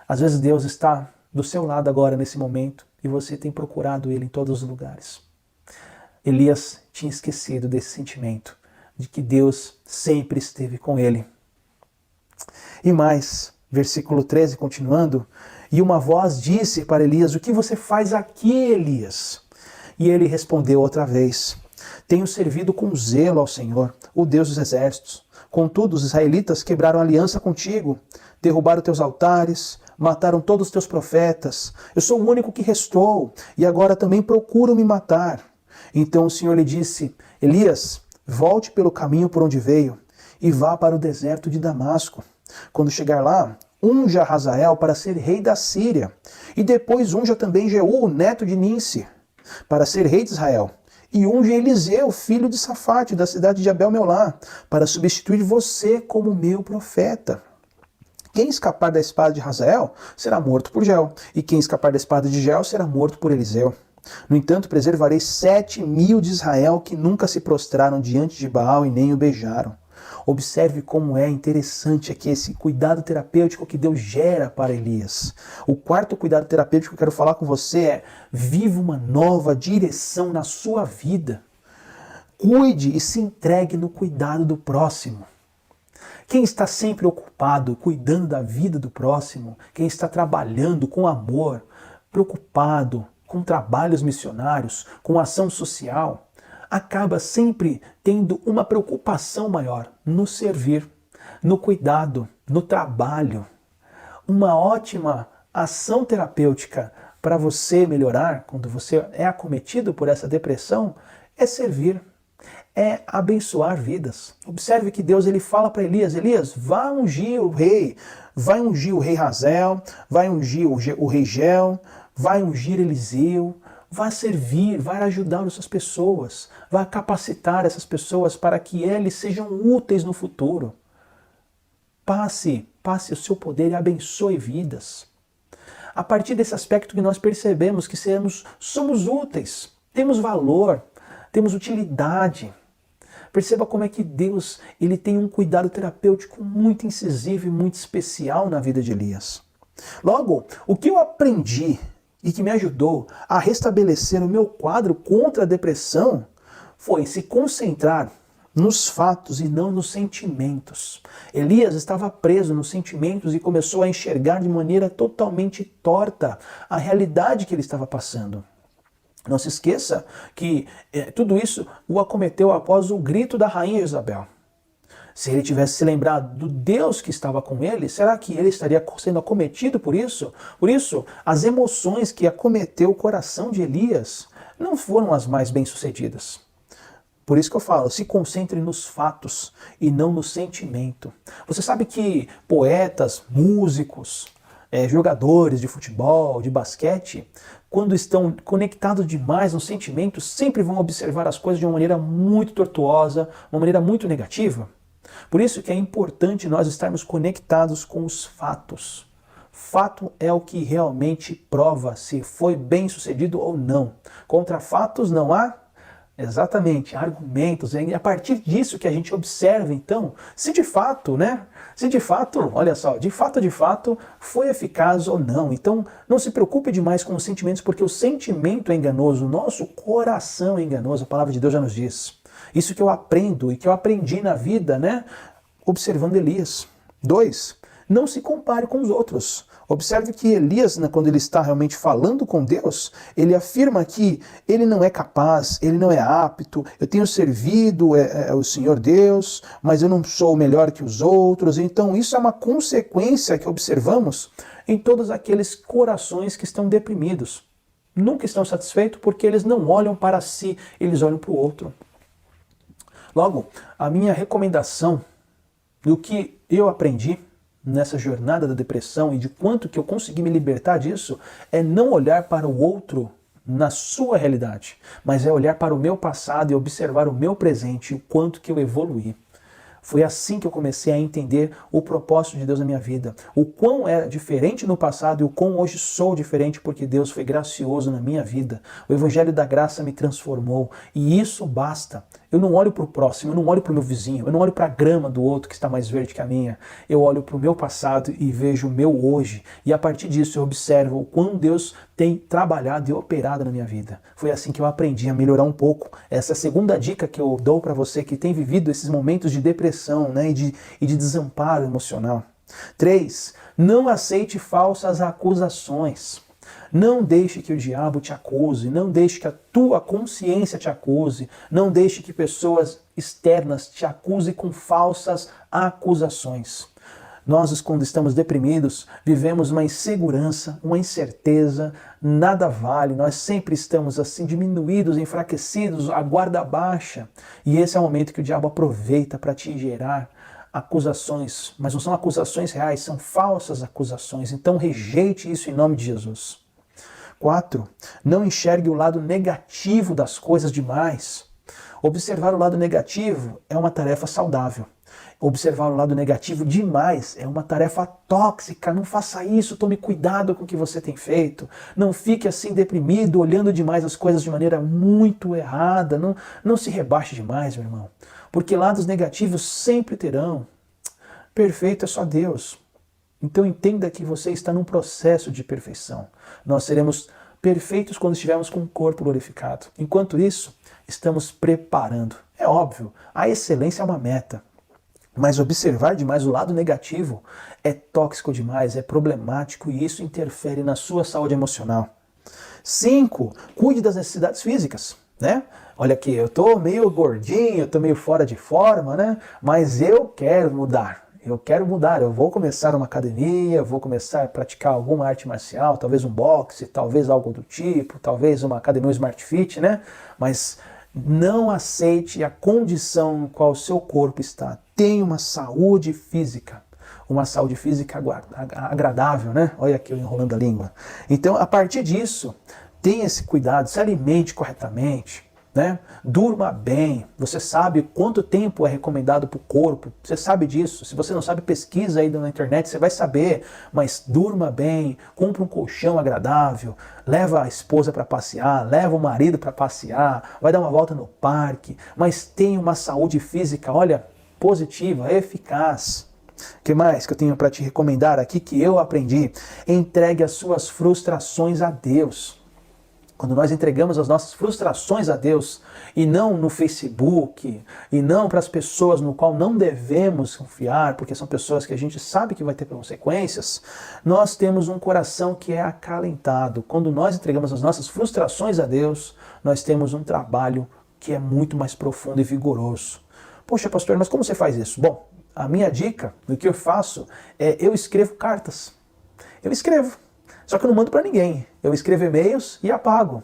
Às vezes Deus está do seu lado agora nesse momento e você tem procurado ele em todos os lugares. Elias tinha esquecido desse sentimento, de que Deus sempre esteve com ele. E mais, versículo 13, continuando, e uma voz disse para Elias, o que você faz aqui, Elias? E ele respondeu outra vez, tenho servido com zelo ao Senhor, o Deus dos exércitos. Contudo, os israelitas quebraram aliança contigo, derrubaram teus altares, mataram todos os teus profetas. Eu sou o único que restou, e agora também procuram me matar. Então o Senhor lhe disse, Elias, volte pelo caminho por onde veio, e vá para o deserto de Damasco. Quando chegar lá, unja Hazael para ser rei da Síria, e depois unja também Jeú, neto de Ninsi, para ser rei de Israel. E unge Eliseu, filho de Safate, da cidade de Abel-Meolá, para substituir você como meu profeta. Quem escapar da espada de Hazael será morto por Jeel, e quem escapar da espada de Jeel será morto por Eliseu. No entanto, preservarei 7.000 de Israel que nunca se prostraram diante de Baal e nem o beijaram. Observe como é interessante aqui esse cuidado terapêutico que Deus gera para Elias. O quarto cuidado terapêutico que eu quero falar com você é: viva uma nova direção na sua vida. Cuide e se entregue no cuidado do próximo. Quem está sempre ocupado, cuidando da vida do próximo, quem está trabalhando com amor, preocupado com trabalhos missionários, com ação social, acaba sempre tendo uma preocupação maior no servir, no cuidado, no trabalho. Uma ótima ação terapêutica para você melhorar quando você é acometido por essa depressão é servir, é abençoar vidas. Observe que Deus ele fala para Elias, Elias, vá ungir o rei, vai ungir o rei Hazael, vai ungir o rei Jeel, vai ungir Eliseu, vai servir, vai ajudar essas pessoas, vai capacitar essas pessoas para que eles sejam úteis no futuro. Passe o seu poder e abençoe vidas. A partir desse aspecto que nós percebemos que somos úteis, temos valor, temos utilidade. Perceba como é que Deus ele tem um cuidado terapêutico muito incisivo e muito especial na vida de Elias. Logo, o que eu aprendi e que me ajudou a restabelecer o meu quadro contra a depressão foi se concentrar nos fatos e não nos sentimentos. Elias estava preso nos sentimentos e começou a enxergar de maneira totalmente torta a realidade que ele estava passando. Não se esqueça que tudo isso o acometeu após o grito da rainha Jezabel. Se ele tivesse se lembrado do Deus que estava com ele, será que ele estaria sendo acometido por isso? Por isso, as emoções que acometeu o coração de Elias não foram as mais bem-sucedidas. Por isso que eu falo, se concentre nos fatos e não no sentimento. Você sabe que poetas, músicos, jogadores de futebol, de basquete, quando estão conectados demais nos sentimentos, sempre vão observar as coisas de uma maneira muito tortuosa, uma maneira muito negativa. Por isso que é importante nós estarmos conectados com os fatos. Fato é o que realmente prova se foi bem sucedido ou não. Contra fatos não há, exatamente, argumentos. É a partir disso que a gente observa, então, se de fato, olha só, de fato, foi eficaz ou não. Então, não se preocupe demais com os sentimentos, porque o sentimento é enganoso, o nosso coração é enganoso, a palavra de Deus já nos diz. Isso que eu aprendo e que eu aprendi na vida, observando Elias. 2, não se compare com os outros. Observe que Elias, quando ele está realmente falando com Deus, ele afirma que ele não é capaz, ele não é apto, eu tenho servido o Senhor Deus, mas eu não sou melhor que os outros. Então isso é uma consequência que observamos em todos aqueles corações que estão deprimidos. Nunca estão satisfeitos porque eles não olham para si, eles olham para o outro. Logo, a minha recomendação do que eu aprendi nessa jornada da depressão e de quanto que eu consegui me libertar disso é não olhar para o outro na sua realidade, mas é olhar para o meu passado e observar o meu presente e o quanto que eu evoluí. Foi assim que eu comecei a entender o propósito de Deus na minha vida, o quão era diferente no passado e o quão hoje sou diferente porque Deus foi gracioso na minha vida. O Evangelho da Graça me transformou e isso basta. Eu não olho para o próximo, eu não olho para o meu vizinho, eu não olho para a grama do outro que está mais verde que a minha. Eu olho para o meu passado e vejo o meu hoje. E a partir disso eu observo o quão Deus tem trabalhado e operado na minha vida. Foi assim que eu aprendi a melhorar um pouco. Essa é a segunda dica que eu dou para você que tem vivido esses momentos de depressão, né, e de desamparo emocional. 3. Não aceite falsas acusações. Não deixe que o diabo te acuse, não deixe que a tua consciência te acuse, não deixe que pessoas externas te acusem com falsas acusações. Nós, quando estamos deprimidos, vivemos uma insegurança, uma incerteza, nada vale, nós sempre estamos assim diminuídos, enfraquecidos, a guarda baixa. E esse é o momento que o diabo aproveita para te gerar acusações, mas não são acusações reais, são falsas acusações. Então rejeite isso em nome de Jesus. 4. Não enxergue o lado negativo das coisas demais. Observar o lado negativo é uma tarefa saudável. Observar o lado negativo demais é uma tarefa tóxica. Não faça isso, tome cuidado com o que você tem feito. Não fique assim deprimido, olhando demais as coisas de maneira muito errada. Não se rebaixe demais, meu irmão. Porque lados negativos sempre terão. Perfeito é só Deus. Então entenda que você está num processo de perfeição. Nós seremos perfeitos quando estivermos com o corpo glorificado. Enquanto isso, estamos preparando. É óbvio, a excelência é uma meta. Mas observar demais o lado negativo é tóxico demais, é problemático e isso interfere na sua saúde emocional. 5. Cuide das necessidades físicas, né? Olha aqui, eu tô meio gordinho, eu tô meio fora de forma, né? Mas eu quero mudar. Eu vou começar uma academia, eu vou começar a praticar alguma arte marcial, talvez um boxe, talvez algo do tipo, talvez uma academia, um Smart Fit, né? Mas não aceite a condição em qual o seu corpo está. Tenha uma saúde física agradável, né? Olha aqui eu enrolando a língua. Então, a partir disso, tenha esse cuidado, se alimente corretamente, né? Durma bem. Você sabe quanto tempo é recomendado para o corpo. Você sabe disso. Se você não sabe, pesquisa aí na internet, você vai saber. Mas durma bem, compra um colchão agradável, leva a esposa para passear, leva o marido para passear, vai dar uma volta no parque, mas tenha uma saúde física, olha, positiva, eficaz. O que mais que eu tenho para te recomendar aqui que eu aprendi? Entregue as suas frustrações a Deus. Quando nós entregamos as nossas frustrações a Deus, e não no Facebook, e não para as pessoas no qual não devemos confiar, porque são pessoas que a gente sabe que vai ter consequências, nós temos um coração que é acalentado. Quando nós entregamos as nossas frustrações a Deus, nós temos um trabalho que é muito mais profundo e vigoroso. Poxa, pastor, mas como você faz isso? Bom, a minha dica, o que eu faço, é eu escrevo cartas. Eu escrevo. Só que eu não mando para ninguém. Eu escrevo e-mails e apago.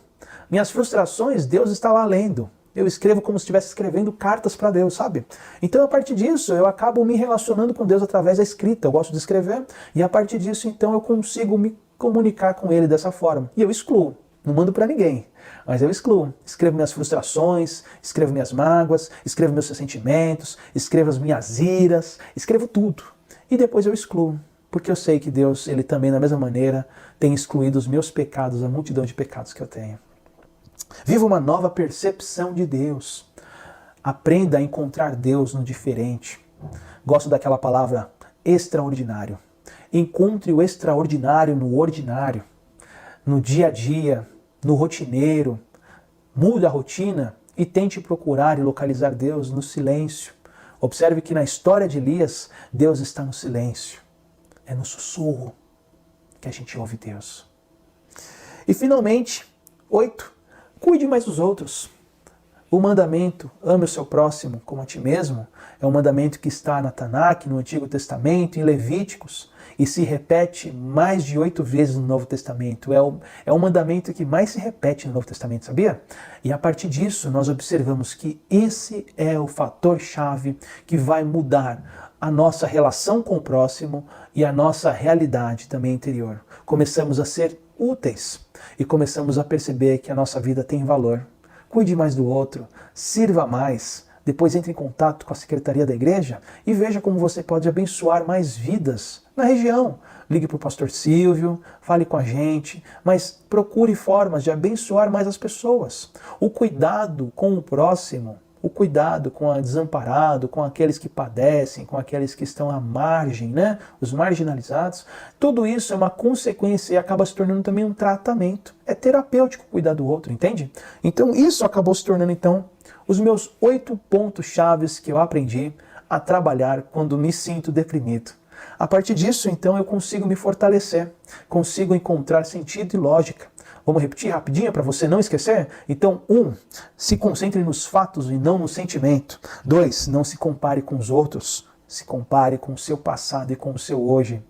Minhas frustrações, Deus está lá lendo. Eu escrevo como se estivesse escrevendo cartas para Deus, sabe? Então, a partir disso, eu acabo me relacionando com Deus através da escrita. Eu gosto de escrever e a partir disso, então, eu consigo me comunicar com Ele dessa forma. E eu excluo. Não mando para ninguém, mas eu excluo. Escrevo minhas frustrações, escrevo minhas mágoas, escrevo meus sentimentos, escrevo as minhas iras, escrevo tudo. E depois eu excluo. Porque eu sei que Deus, Ele também, da mesma maneira, tem excluído os meus pecados, a multidão de pecados que eu tenho. Viva uma nova percepção de Deus. Aprenda a encontrar Deus no diferente. Gosto daquela palavra extraordinário. Encontre o extraordinário no ordinário, no dia a dia, no rotineiro. Mude a rotina e tente procurar e localizar Deus no silêncio. Observe que na história de Elias, Deus está no silêncio. É no sussurro que a gente ouve Deus. E finalmente, 8. Cuide mais dos outros. O mandamento, ame o seu próximo como a ti mesmo, é um mandamento que está na Tanakh, no Antigo Testamento, em Levíticos, e se repete mais de 8 vezes no Novo Testamento. É um mandamento que mais se repete no Novo Testamento, sabia? E a partir disso, nós observamos que esse é o fator-chave que vai mudar a nossa relação com o próximo e a nossa realidade também interior. Começamos a ser úteis e começamos a perceber que a nossa vida tem valor. Cuide mais do outro, sirva mais, depois entre em contato com a secretaria da igreja e veja como você pode abençoar mais vidas na região. Ligue para o pastor Silvio, fale com a gente, mas procure formas de abençoar mais as pessoas. O cuidado com o próximo o cuidado com o desamparado, com aqueles que padecem, com aqueles que estão à margem, né? Os marginalizados. Tudo isso é uma consequência e acaba se tornando também um tratamento. É terapêutico cuidar do outro, entende? Então isso acabou se tornando então os meus 8 pontos chaves que eu aprendi a trabalhar quando me sinto deprimido. A partir disso, então, eu consigo me fortalecer, consigo encontrar sentido e lógica. Vamos repetir rapidinho para você não esquecer? Então, 1. Se concentre nos fatos e não no sentimento. 2. Não se compare com os outros. Se compare com o seu passado e com o seu hoje.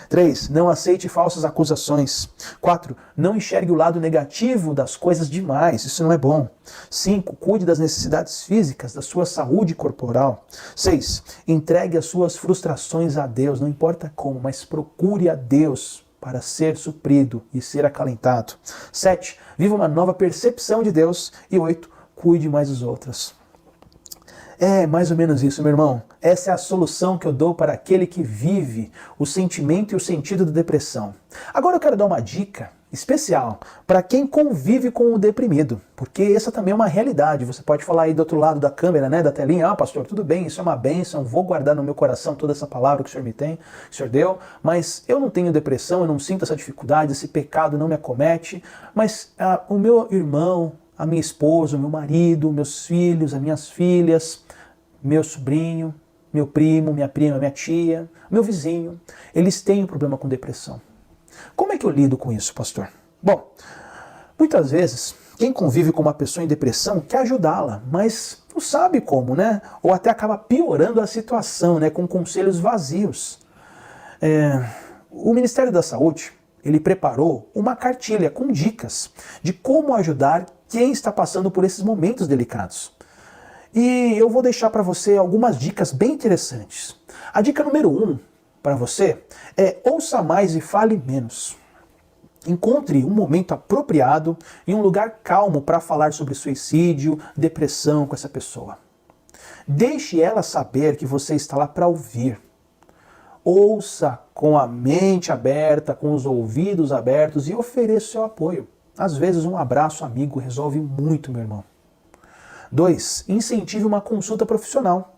3. Não aceite falsas acusações. 4. Não enxergue o lado negativo das coisas demais. Isso não é bom. 5. Cuide das necessidades físicas, da sua saúde corporal. 6. Entregue as suas frustrações a Deus. Não importa como, mas procure a Deus para ser suprido e ser acalentado. 7. Viva uma nova percepção de Deus. E 8. Cuide mais dos outros. É mais ou menos isso, meu irmão. Essa é a solução que eu dou para aquele que vive o sentimento e o sentido da depressão. Agora eu quero dar uma dica especial para quem convive com o deprimido, porque essa também é uma realidade. Você pode falar aí do outro lado da câmera, né, da telinha, pastor, tudo bem, isso é uma bênção, vou guardar no meu coração toda essa palavra que o Senhor me tem, que o Senhor deu, mas eu não tenho depressão, eu não sinto essa dificuldade, esse pecado não me acomete, mas o meu irmão, a minha esposa, o meu marido, meus filhos, as minhas filhas, meu sobrinho, meu primo, minha prima, minha tia, meu vizinho, eles têm um problema com depressão. Como é que eu lido com isso, pastor? Bom, muitas vezes, quem convive com uma pessoa em depressão quer ajudá-la, mas não sabe como, né? Ou até acaba piorando a situação, né? Com conselhos vazios. O Ministério da Saúde, ele preparou uma cartilha com dicas de como ajudar quem está passando por esses momentos delicados. E eu vou deixar para você algumas dicas bem interessantes. A dica número 1 para você é ouça mais e fale menos. Encontre um momento apropriado e um lugar calmo para falar sobre suicídio, depressão com essa pessoa. Deixe ela saber que você está lá para ouvir. Ouça com a mente aberta, com os ouvidos abertos e ofereça seu apoio. Às vezes um abraço amigo resolve muito, meu irmão. 2. Incentive uma consulta profissional.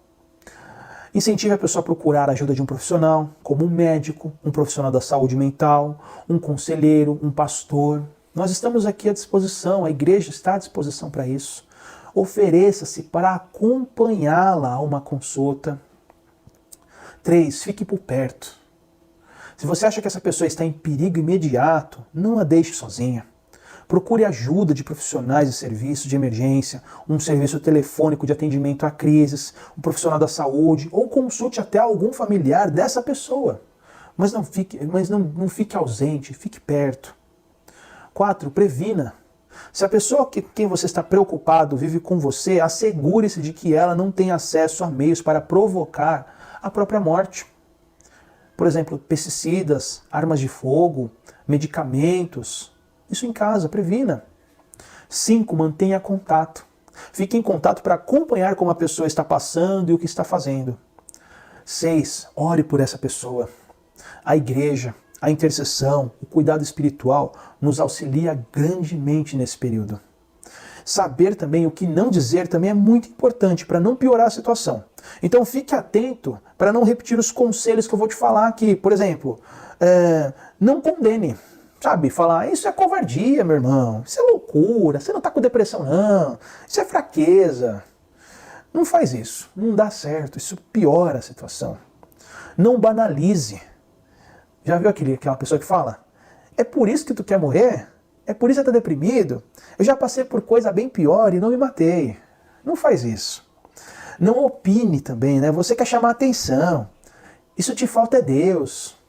Incentive a pessoa a procurar a ajuda de um profissional, como um médico, um profissional da saúde mental, um conselheiro, um pastor. Nós estamos aqui à disposição, a igreja está à disposição para isso. Ofereça-se para acompanhá-la a uma consulta. 3. Fique por perto. Se você acha que essa pessoa está em perigo imediato, não a deixe sozinha. Procure ajuda de profissionais de serviço de emergência, um serviço telefônico de atendimento a crises, um profissional da saúde, ou consulte até algum familiar dessa pessoa. Mas não fique ausente, fique perto. 4. Previna. Se a pessoa que quem você está preocupado vive com você, assegure-se de que ela não tem acesso a meios para provocar a própria morte. Por exemplo, pesticidas, armas de fogo, medicamentos. Isso em casa, previna. 5. Mantenha contato. Fique em contato para acompanhar como a pessoa está passando e o que está fazendo. 6. Ore por essa pessoa. A igreja, a intercessão, o cuidado espiritual nos auxilia grandemente nesse período. Saber também o que não dizer também é muito importante para não piorar a situação. Então fique atento para não repetir os conselhos que eu vou te falar aqui. Por exemplo, não condene. Sabe, falar, isso é covardia, meu irmão, isso é loucura, você não está com depressão não, isso é fraqueza. Não faz isso, não dá certo, isso piora a situação. Não banalize. Já viu aquela pessoa que fala, é por isso que tu quer morrer? É por isso que você está deprimido? Eu já passei por coisa bem pior e não me matei. Não faz isso. Não opine também, né? Você quer chamar atenção. Isso te falta é Deus.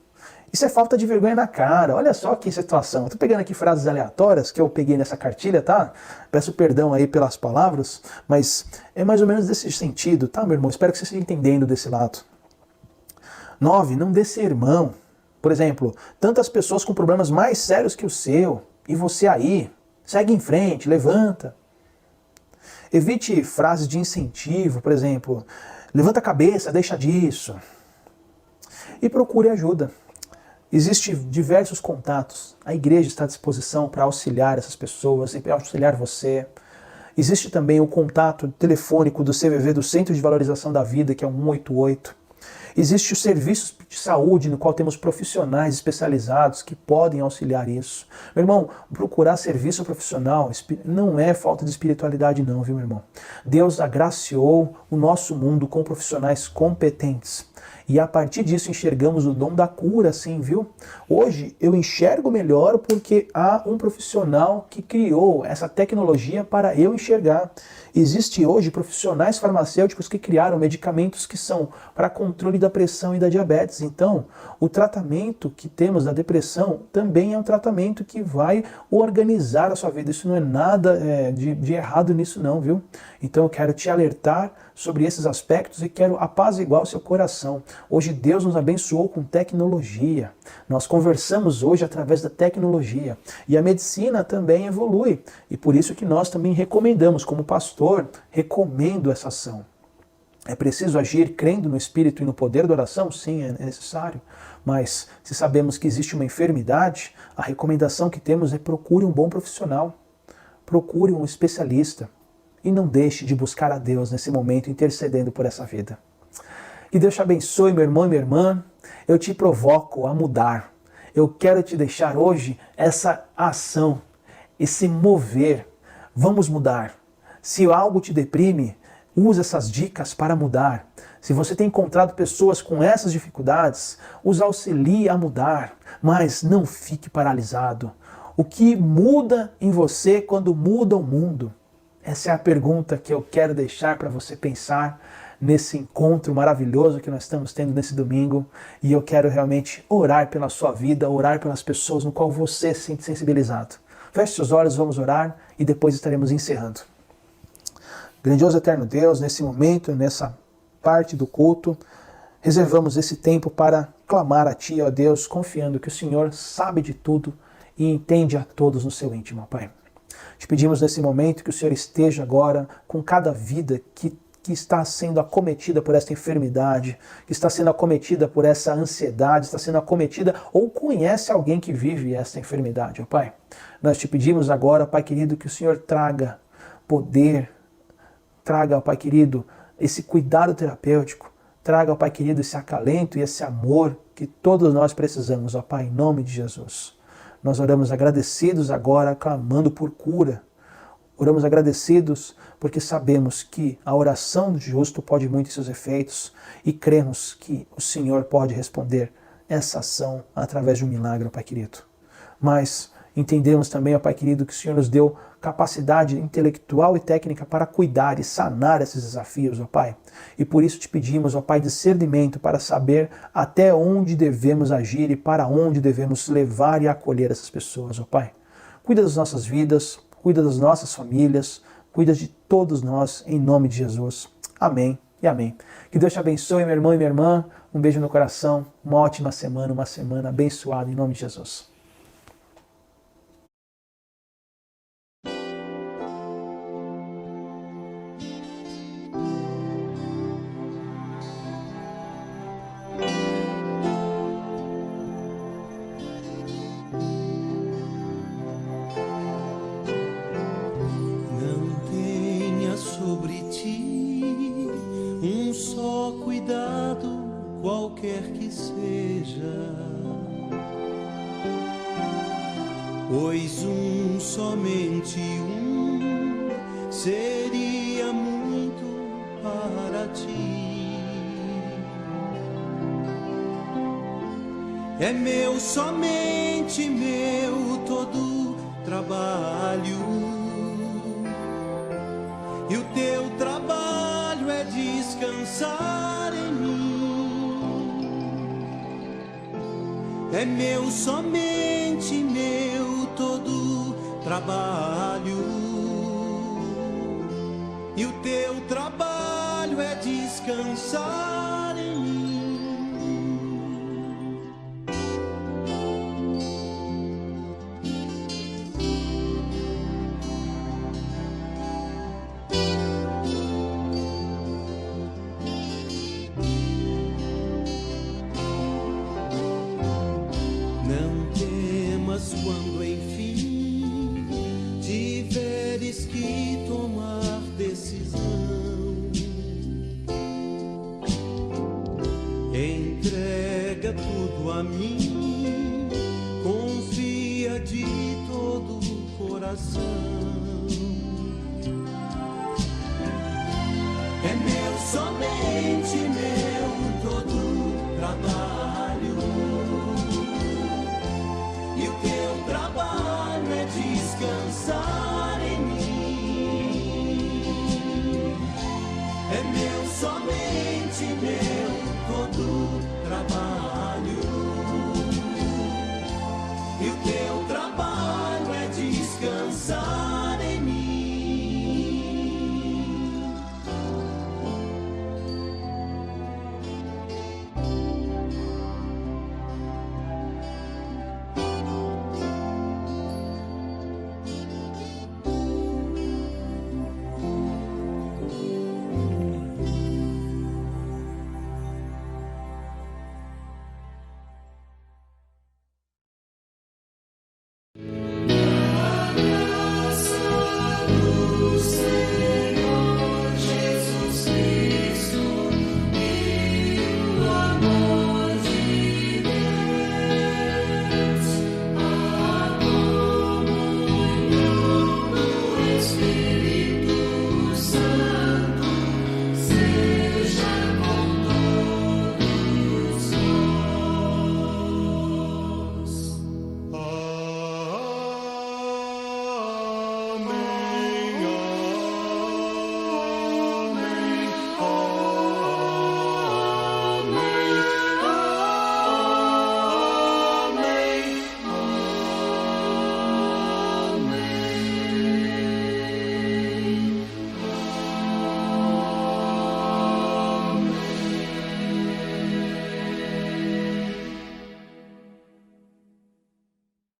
Isso é falta de vergonha na cara. Olha só que situação. Estou pegando aqui frases aleatórias que eu peguei nessa cartilha, tá? Peço perdão aí pelas palavras, mas é mais ou menos desse sentido, tá, meu irmão? Espero que você esteja entendendo desse lado. 9. Não dê sermão. Por exemplo, tantas pessoas com problemas mais sérios que o seu, e você aí, segue em frente, levanta. Evite frases de incentivo, por exemplo, levanta a cabeça, deixa disso. E procure ajuda. Existem diversos contatos. A igreja está à disposição para auxiliar essas pessoas e para auxiliar você. Existe também o contato telefônico do CVV, do Centro de Valorização da Vida, que é o 188. Existe o serviço de saúde, no qual temos profissionais especializados que podem auxiliar isso. Meu irmão, procurar serviço profissional não é falta de espiritualidade não, viu, meu irmão? Deus agraciou o nosso mundo com profissionais competentes. E a partir disso enxergamos o dom da cura, sim, viu? Hoje eu enxergo melhor porque há um profissional que criou essa tecnologia para eu enxergar. Existe hoje profissionais farmacêuticos que criaram medicamentos que são para controle da pressão e da diabetes. Então, o tratamento que temos da depressão também é um tratamento que vai organizar a sua vida. Isso não é nada de errado nisso não, viu? Então eu quero te alertar sobre esses aspectos e quero apaziguar o seu coração. Hoje Deus nos abençoou com tecnologia. Nós conversamos hoje através da tecnologia. E a medicina também evolui. E por isso que nós também recomendamos, como pastor, recomendo essa ação. É preciso agir crendo no Espírito e no poder da oração? Sim, é necessário. Mas se sabemos que existe uma enfermidade, a recomendação que temos é procure um bom profissional. Procure um especialista. E não deixe de buscar a Deus nesse momento, intercedendo por essa vida. Que Deus te abençoe, meu irmão e minha irmã. Eu te provoco a mudar. Eu quero te deixar hoje essa ação, esse mover. Vamos mudar. Se algo te deprime, use essas dicas para mudar. Se você tem encontrado pessoas com essas dificuldades, os auxilie a mudar. Mas não fique paralisado. O que muda em você quando muda o mundo? Essa é a pergunta que eu quero deixar para você pensar nesse encontro maravilhoso que nós estamos tendo nesse domingo. E eu quero realmente orar pela sua vida, orar pelas pessoas no qual você se sente sensibilizado. Feche seus olhos, vamos orar e depois estaremos encerrando. Grandioso eterno Deus, nesse momento, nessa parte do culto, reservamos esse tempo para clamar a Ti, ó Deus, confiando que o Senhor sabe de tudo e entende a todos no seu íntimo, Pai. Te pedimos nesse momento que o Senhor esteja agora com cada vida que está sendo acometida por esta enfermidade, que está sendo acometida por essa ansiedade, está sendo acometida ou conhece alguém que vive esta enfermidade, ó Pai. Nós te pedimos agora, Pai querido, que o Senhor traga poder, traga, ó Pai querido, esse cuidado terapêutico, traga, ó Pai querido, esse acalento e esse amor que todos nós precisamos, ó Pai, em nome de Jesus. Nós oramos agradecidos agora, clamando por cura. Oramos agradecidos porque sabemos que a oração do justo pode muito em seus efeitos e cremos que o Senhor pode responder essa ação através de um milagre, ó Pai querido. Mas entendemos também, ó Pai querido, que o Senhor nos deu capacidade intelectual e técnica para cuidar e sanar esses desafios, ó Pai. E por isso te pedimos, ó Pai, discernimento para saber até onde devemos agir e para onde devemos levar e acolher essas pessoas, ó Pai. Cuida das nossas vidas, cuida das nossas famílias, cuida de todos nós, em nome de Jesus. Amém e amém. Que Deus te abençoe, meu irmão e minha irmã. Um beijo no coração, uma ótima semana, uma semana abençoada, em nome de Jesus. Qualquer que seja, pois somente seria muito para ti. É meu, somente meu, todo trabalho, e o teu trabalho é descansar em mim. É meu, somente meu, todo trabalho, e o teu trabalho é descansar em mim. Quando enfim tiveres tens que tomar decisão. Entrega tudo a mim, confia de todo o coração. É meu, somente meu, todo o trabalho. E o teu trabalho é descansar.